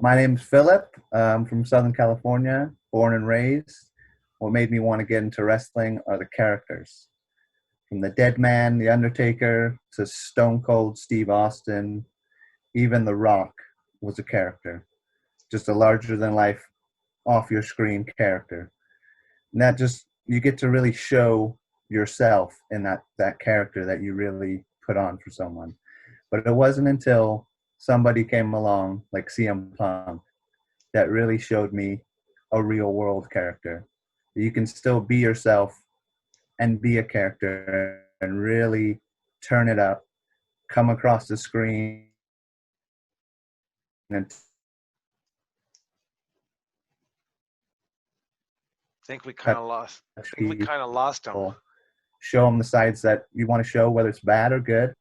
My name's Philip. I'm from Southern California, born and raised. What made me want to get into wrestling are the characters. From the Dead Man, The Undertaker, to Stone Cold Steve Austin, even The Rock was a character. Just a larger-than-life, off-your-screen character. And that just, you get to really show yourself in that character that you really put on for someone. But it wasn't until somebody came along, like CM Punk, that really showed me a real-world character. You can still be yourself and be a character and really turn it up, come across the screen, and I think we kind of lost. I think we kind of lost him. Show them the sides that you want to show, whether it's bad or good.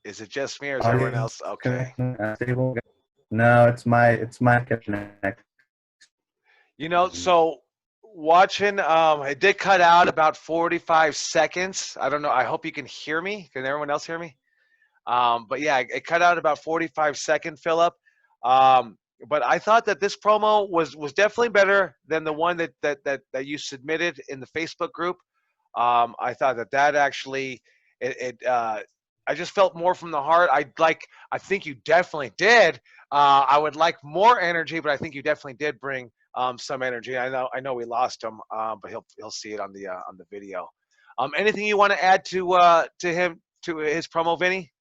Is it just me or is everyone else okay? No, it's my connect. So watching, it did cut out about 45 seconds. I don't know. I hope you can hear me. Can everyone else hear me? But yeah, it cut out about 45 seconds, Philip. But I thought that this promo was definitely better than the one that you submitted in the Facebook group. I thought that actually I just felt more from the heart. I think you definitely did. I would like more energy, but I think you definitely did bring some energy. I know we lost him, but he'll see it on the video. Anything you want to add to his promo, Vinny?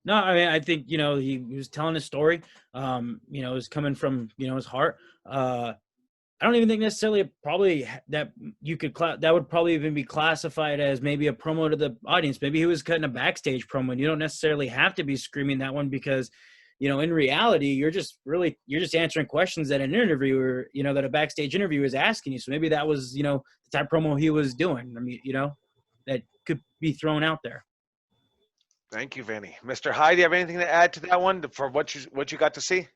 No, I mean, I think, he was telling his story. It was coming from, his heart. I don't even think necessarily probably that you could that would probably even be classified as maybe a promo to the audience. Maybe he was cutting a backstage promo, and you don't necessarily have to be screaming that one because, in reality, you're just answering questions that an interviewer, that a backstage interviewer is asking you. So maybe that was, the type of promo he was doing. I mean, that could be thrown out there. Thank you, Vinny. Mr. Hyde, do you have anything to add to that one for what you got to see?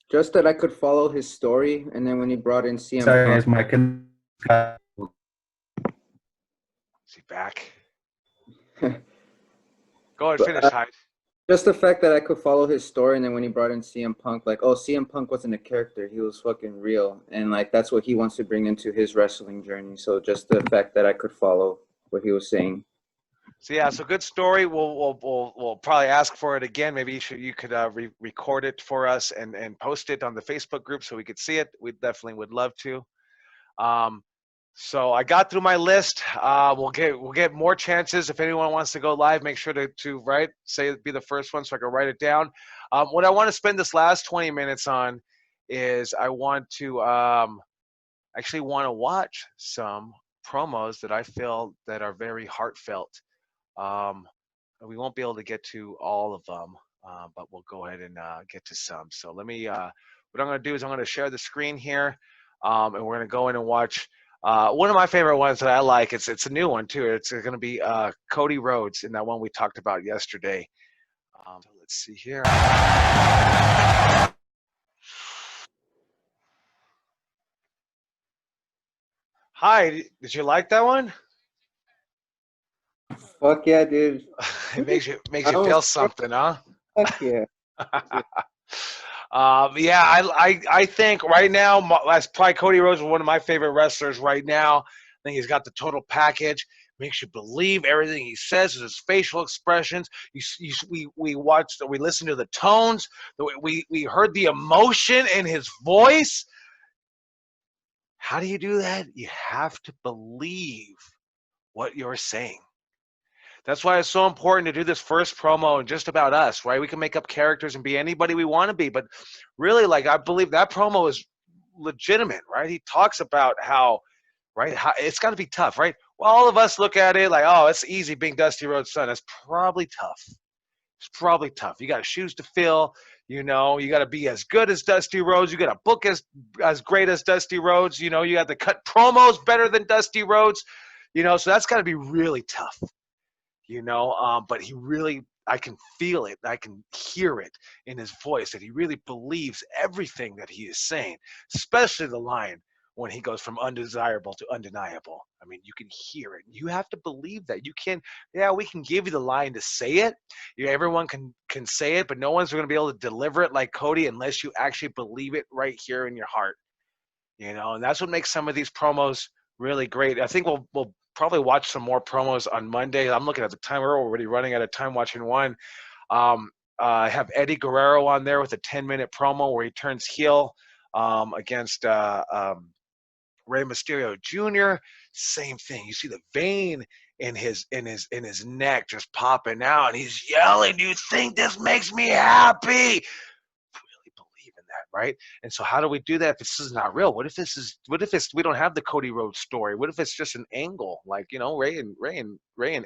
Just that I could follow his story, and then when he brought in CM Sorry, Punk, is my Is he back? Go ahead, finish, Hyde. just the fact that I could follow his story, and then when he brought in CM Punk, like, oh, CM Punk wasn't a character; he was fucking real, and like that's what he wants to bring into his wrestling journey. So just the fact that I could follow what he was saying. So yeah, so good story. We'll probably ask for it again. Maybe you could record it for us and post it on the Facebook group so we could see it. We definitely would love to. So I got through my list. We'll get more chances if anyone wants to go live. Make sure to be the first one so I can write it down. What I want to spend this last 20 minutes on is I want to actually want to watch some promos that I feel that are very heartfelt. We won't be able to get to all of them, but we'll go ahead and get to some. So let me, what I'm going to do is I'm going to share the screen here, and we're going to go in and watch one of my favorite ones that I like. It's a new one too. It's going to be Cody Rhodes in that one we talked about yesterday. So let's see here. Hi, did you like that one? Fuck yeah, dude. It makes you feel something, huh? Fuck yeah. Yeah, I think right now, that's probably Cody Rhodes is one of my favorite wrestlers right now. I think he's got the total package. Makes you believe everything he says, his facial expressions. We listened to the tones. We heard the emotion in his voice. How do you do that? You have to believe what you're saying. That's why it's so important to do this first promo and just about us, right? We can make up characters and be anybody we want to be, but really, like, I believe that promo is legitimate, right? He talks about how, right, how it's got to be tough, right? Well, all of us look at it like, oh, it's easy being Dusty Rhodes' son. It's probably tough. It's probably tough. You got shoes to fill. You know, you got to be as good as Dusty Rhodes. You got to book as great as Dusty Rhodes. You know, you got to cut promos better than Dusty Rhodes. You know, so that's got to be really tough. You know, but he really, I can feel it, I can hear it in his voice that he really believes everything that he is saying, especially the line when he goes from undesirable to undeniable. I mean, you can hear it. You have to believe that. You can, yeah, we can give you the line to say it. Everyone can say it, but no one's going to be able to deliver it like Cody unless you actually believe it right here in your heart. You know, and that's what makes some of these promos really great. I think we'll probably watch some more promos on Monday. I'm looking at the time. We're already running out of time watching one. I have Eddie Guerrero on there with a 10-minute promo where he turns heel against Rey Mysterio Jr. Same thing. You see the vein in his neck just popping out, and he's yelling, "Do you think this makes me happy?" Right? And so how do we do that if this is not real? What if we don't have the Cody Rhodes story? What if it's just an angle? Like, you know, Ray and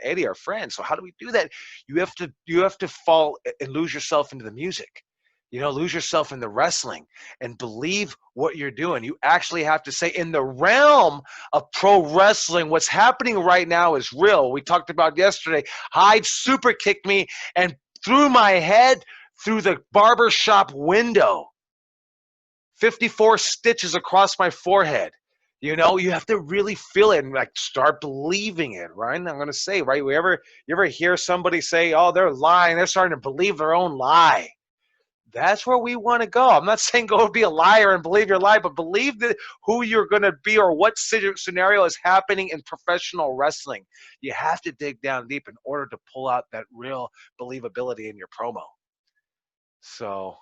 Eddie are friends. So how do we do that? You have to fall and lose yourself into the music. You know, lose yourself in the wrestling and believe what you're doing. You actually have to say, in the realm of pro wrestling, what's happening right now is real. We talked about yesterday. Hyde super kicked me and threw my head through the barbershop window. 54 stitches across my forehead. You know, you have to really feel it and like start believing it, right? And I'm gonna say, right? You ever hear somebody say, "Oh, they're lying," they're starting to believe their own lie. That's where we want to go. I'm not saying go be a liar and believe your lie, but believe that who you're going to be or what scenario is happening in professional wrestling. You have to dig down deep in order to pull out that real believability in your promo. So,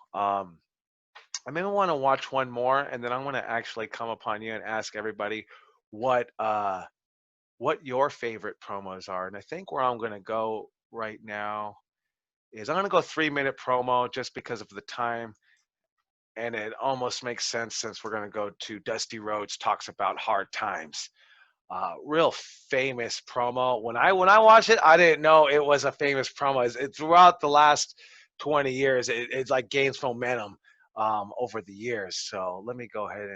I maybe want to watch one more, and then I'm going to actually come upon you and ask everybody what your favorite promos are. And I think where I'm going to go right now is I'm going to go 3-minute promo just because of the time, and it almost makes sense since we're going to go to Dusty Rhodes talks about hard times. Real famous promo. When I watched it, I didn't know it was a famous promo. Throughout the last 20 years, it's like gains momentum over the years. So let me go ahead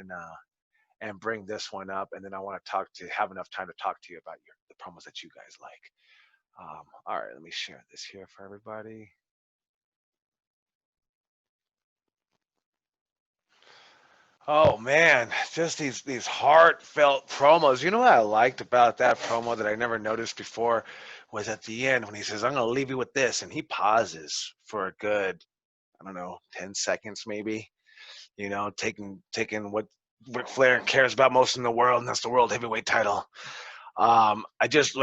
and bring this one up, and then I want to have enough time to talk to you about the promos that you guys like. All right, let me share this here for everybody. Oh man, just these heartfelt promos. You know what I liked about that promo that I never noticed before was at the end when he says, "I'm going to leave you with this," and he pauses for a good, I don't know, 10 seconds maybe. You know, taking what Ric Flair cares about most in the world, and that's the world heavyweight title. I just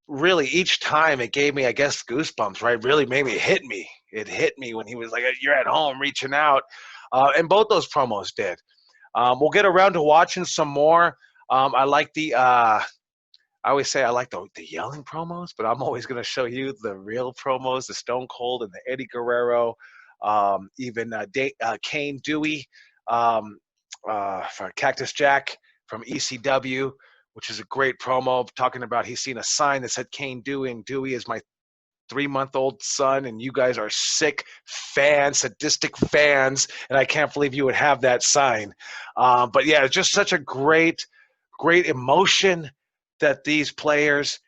really each time it gave me, I guess, goosebumps, right? Really made me hit me. It hit me when he was like, "You're at home reaching out," and both those promos did. We'll get around to watching some more. I like I always say I like the yelling promos, but I'm always going to show you the real promos, the Stone Cold and the Eddie Guerrero, even Kane Dewey for Cactus Jack from ECW, which is a great promo talking about he's seen a sign that said Kane Dewey, and Dewey is my 3-month-old son, and you guys are sick fans, sadistic fans, and I can't believe you would have that sign. But yeah, it's just such a great emotion that these players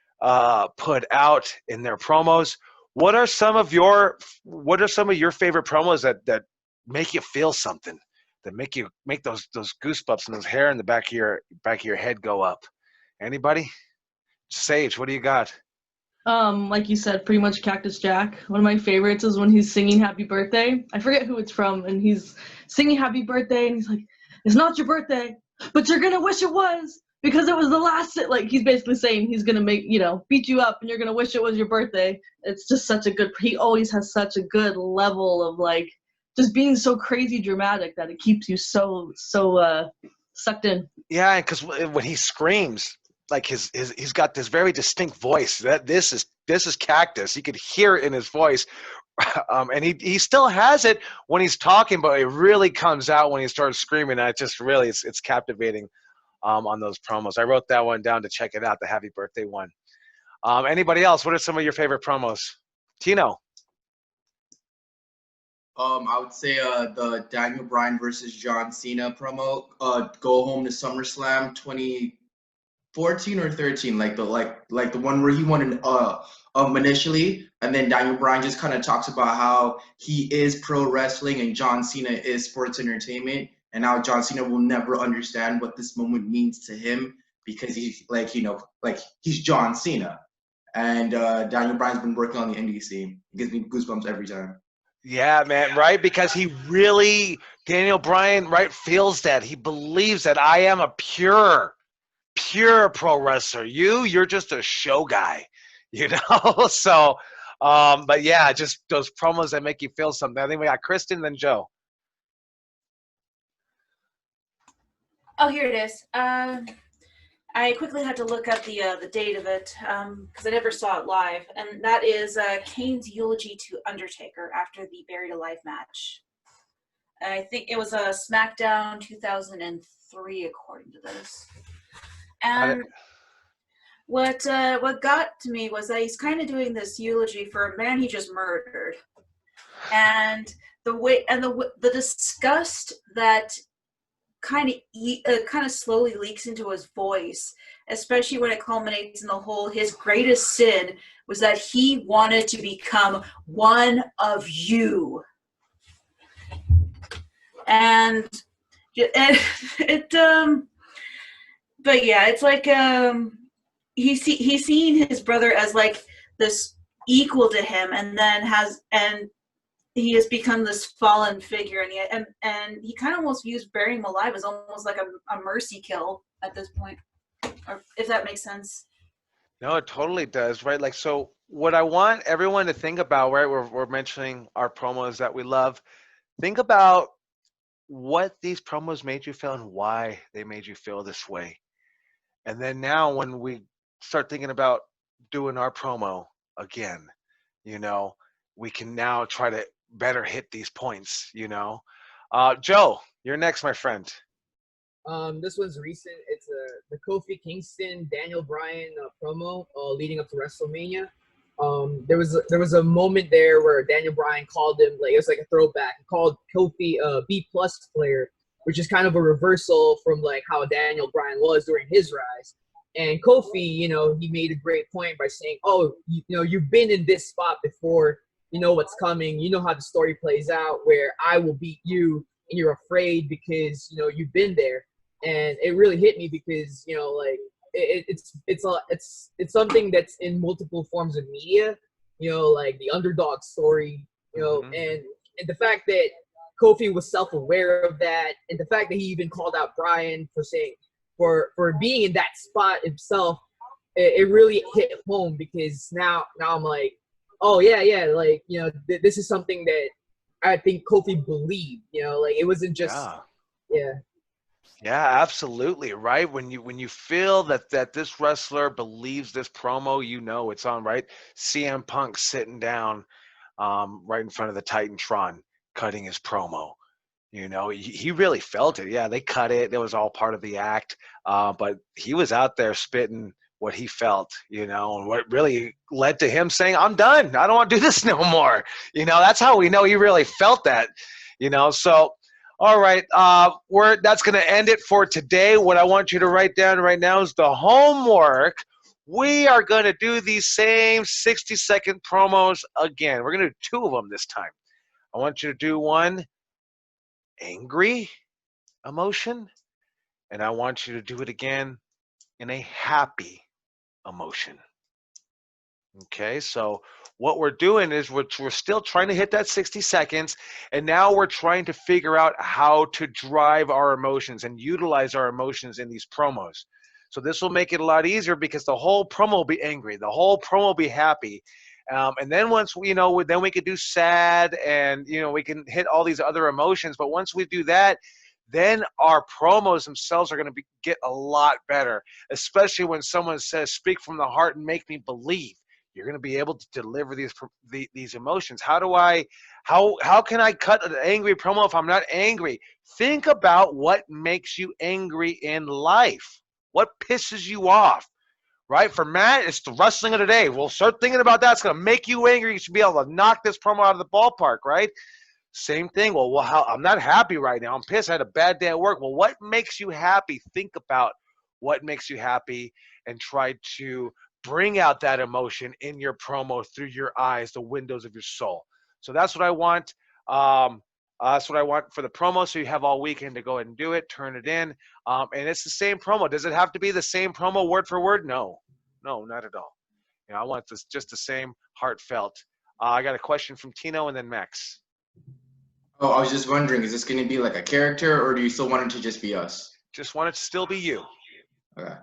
put out in their promos. What are some of your favorite promos that make you feel something, that make those goosebumps and those hair in the back of your head go up? Anybody? Sage, what do you got? Like you said, pretty much Cactus Jack. One of my favorites is when he's singing Happy Birthday. I forget who it's from, and he's singing Happy Birthday, and he's like, "It's not your birthday, but you're gonna wish it was because it was the last." Like he's basically saying he's gonna make beat you up, and you're gonna wish it was your birthday. It's just such a good. He always has such a good level of like just being so crazy dramatic that it keeps you so sucked in. Yeah, because when he screams, like he's got this very distinct voice. That this is Cactus. You could hear it in his voice, and he still has it when he's talking, but it really comes out when he starts screaming. And it just really it's captivating on those promos. I wrote that one down to check it out, the Happy Birthday one. Anybody else? What are some of your favorite promos? Tino. I would say the Daniel Bryan versus John Cena promo. Go home to SummerSlam 2014 or 13, like the one where he won initially, and then Daniel Bryan just kind of talks about how he is pro wrestling and John Cena is sports entertainment, and how John Cena will never understand what this moment means to him because he's he's John Cena, and Daniel Bryan's been working on the indie scene. It gives me goosebumps every time. Yeah, man, right? Because he really, Daniel Bryan, right, feels that. He believes that I am a pure pro wrestler. You're just a show guy, So, but yeah, just those promos that make you feel something. I think we got Kristen, then Joe. Oh, here it is. I quickly had to look up the date of it because I never saw it live, and that is Kane's eulogy to Undertaker after the Buried Alive match. And I think it was a SmackDown 2003, according to this. And what got to me was that he's kind of doing this eulogy for a man he just murdered, and the disgust that kind of slowly leaks into his voice, especially when it culminates in the whole his greatest sin was that he wanted to become one of you. And it but yeah, it's like he's seeing his brother as like this equal to him, and then he has become this fallen figure, and he kind of almost views burying him alive as almost like a mercy kill at this point, or if that makes sense. No, it totally does, right? Like, so what I want everyone to think about, right? We're mentioning our promos that we love. Think about what these promos made you feel and why they made you feel this way. And then now when we start thinking about doing our promo again, we can now try to better hit these points, Joe, you're next, my friend. This one's recent. It's the Kofi Kingston Daniel Bryan promo leading up to WrestleMania. There was a moment there where Daniel Bryan called him, like it was like a throwback. He called Kofi a B+ player, which is kind of a reversal from like how Daniel Bryan was during his rise. And Kofi, he made a great point by saying, "Oh, you've been in this spot before. You know what's coming. You know how the story plays out, where I will beat you, and you're afraid because you've been there." And it really hit me because like it's something that's in multiple forms of media, like the underdog story, and the fact that Kofi was self-aware of that, and the fact that he even called out Bryan for saying for being in that spot himself, it really hit home because now I'm like, oh yeah, like this is something that I think Kofi believed, like it wasn't just yeah. Yeah, absolutely. Right. When you feel that this wrestler believes this promo, it's on, right? CM Punk sitting down right in front of the Titantron cutting his promo. He really felt it. Yeah, they cut it. It was all part of the act. But he was out there spitting what he felt, and what really led to him saying, "I'm done. I don't want to do this no more." That's how we know he really felt that, so all right, that's going to end it for today. What I want you to write down right now is the homework. We are going to do these same 60-second promos again. We're going to do 2 of them this time. I want you to do one angry emotion, and I want you to do it again in a happy emotion. Okay, so what we're doing is we're still trying to hit that 60 seconds, and now we're trying to figure out how to drive our emotions and utilize our emotions in these promos. So this will make it a lot easier because the whole promo will be angry, the whole promo will be happy, and then once we, then we could do sad, and we can hit all these other emotions. But once we do that, then our promos themselves are going to get a lot better, especially when someone says, "Speak from the heart and make me believe." You're going to be able to deliver these emotions. How can I cut an angry promo if I'm not angry? Think about what makes you angry in life. What pisses you off, right? For Matt, it's the wrestling of the day. We'll start thinking about that. It's going to make you angry. You should be able to knock this promo out of the ballpark, right? Same thing. I'm not happy right now. I'm pissed. I had a bad day at work. Well, what makes you happy? Think about what makes you happy and try to bring out that emotion in your promo through your eyes, the windows of your soul. So that's what I want. That's what I want for the promo. So you have all weekend to go ahead and do it, turn it in. And it's the same promo. Does it have to be the same promo word for word? No, not at all. I want this just the same heartfelt. I got a question from Tino and then Max. Oh, I was just wondering, is this going to be like a character, or do you still want it to just be us? Just want it to still be you. Okay.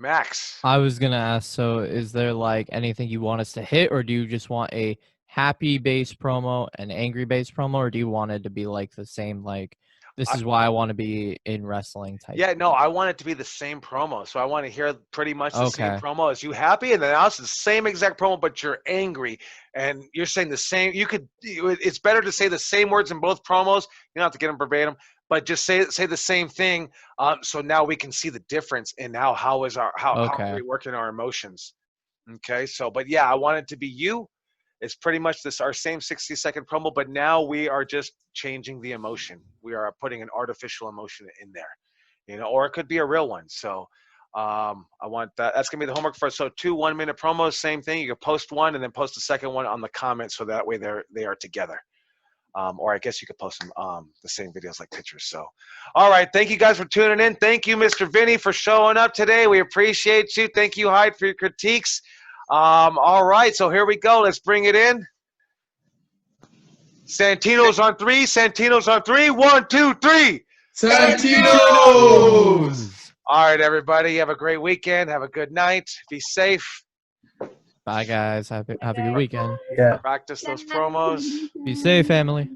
Max. I was gonna ask, so is there like anything you want us to hit, or do you just want a happy base promo, an angry base promo, or do you want it to be like the same, like this is why I want to be in wrestling type? Yeah, no, I want it to be the same promo. So I want to hear pretty much the same Okay. promo as you happy, and then now it's the same exact promo, but you're angry and you're saying the same. It's better to say the same words in both promos. You don't have to get them verbatim, but just say the same thing. So now we can see the difference in how are we working our emotions. Okay, so but yeah, I want it to be you. It's pretty much our same 60-second promo, but now we are just changing the emotion. We are putting an artificial emotion in there, or it could be a real one. So I want that. That's gonna be the homework for us. So 2 1-minute promos, same thing. You can post one and then post the second one on the comments, so that way they are together. Or I guess you could post them the same videos like pictures. So, all right, thank you guys for tuning in. Thank you, Mr. Vinny, for showing up today. We appreciate you. Thank you, Hyde, for your critiques. All right, so here we go. Let's bring it in. Santino's on 3. Santino's on 3. 1, 2, 3. Santinos! All right, everybody. Have a great weekend. Have a good night. Be safe. Bye, guys. Have a good weekend. Yeah. Practice those promos. Be safe, family.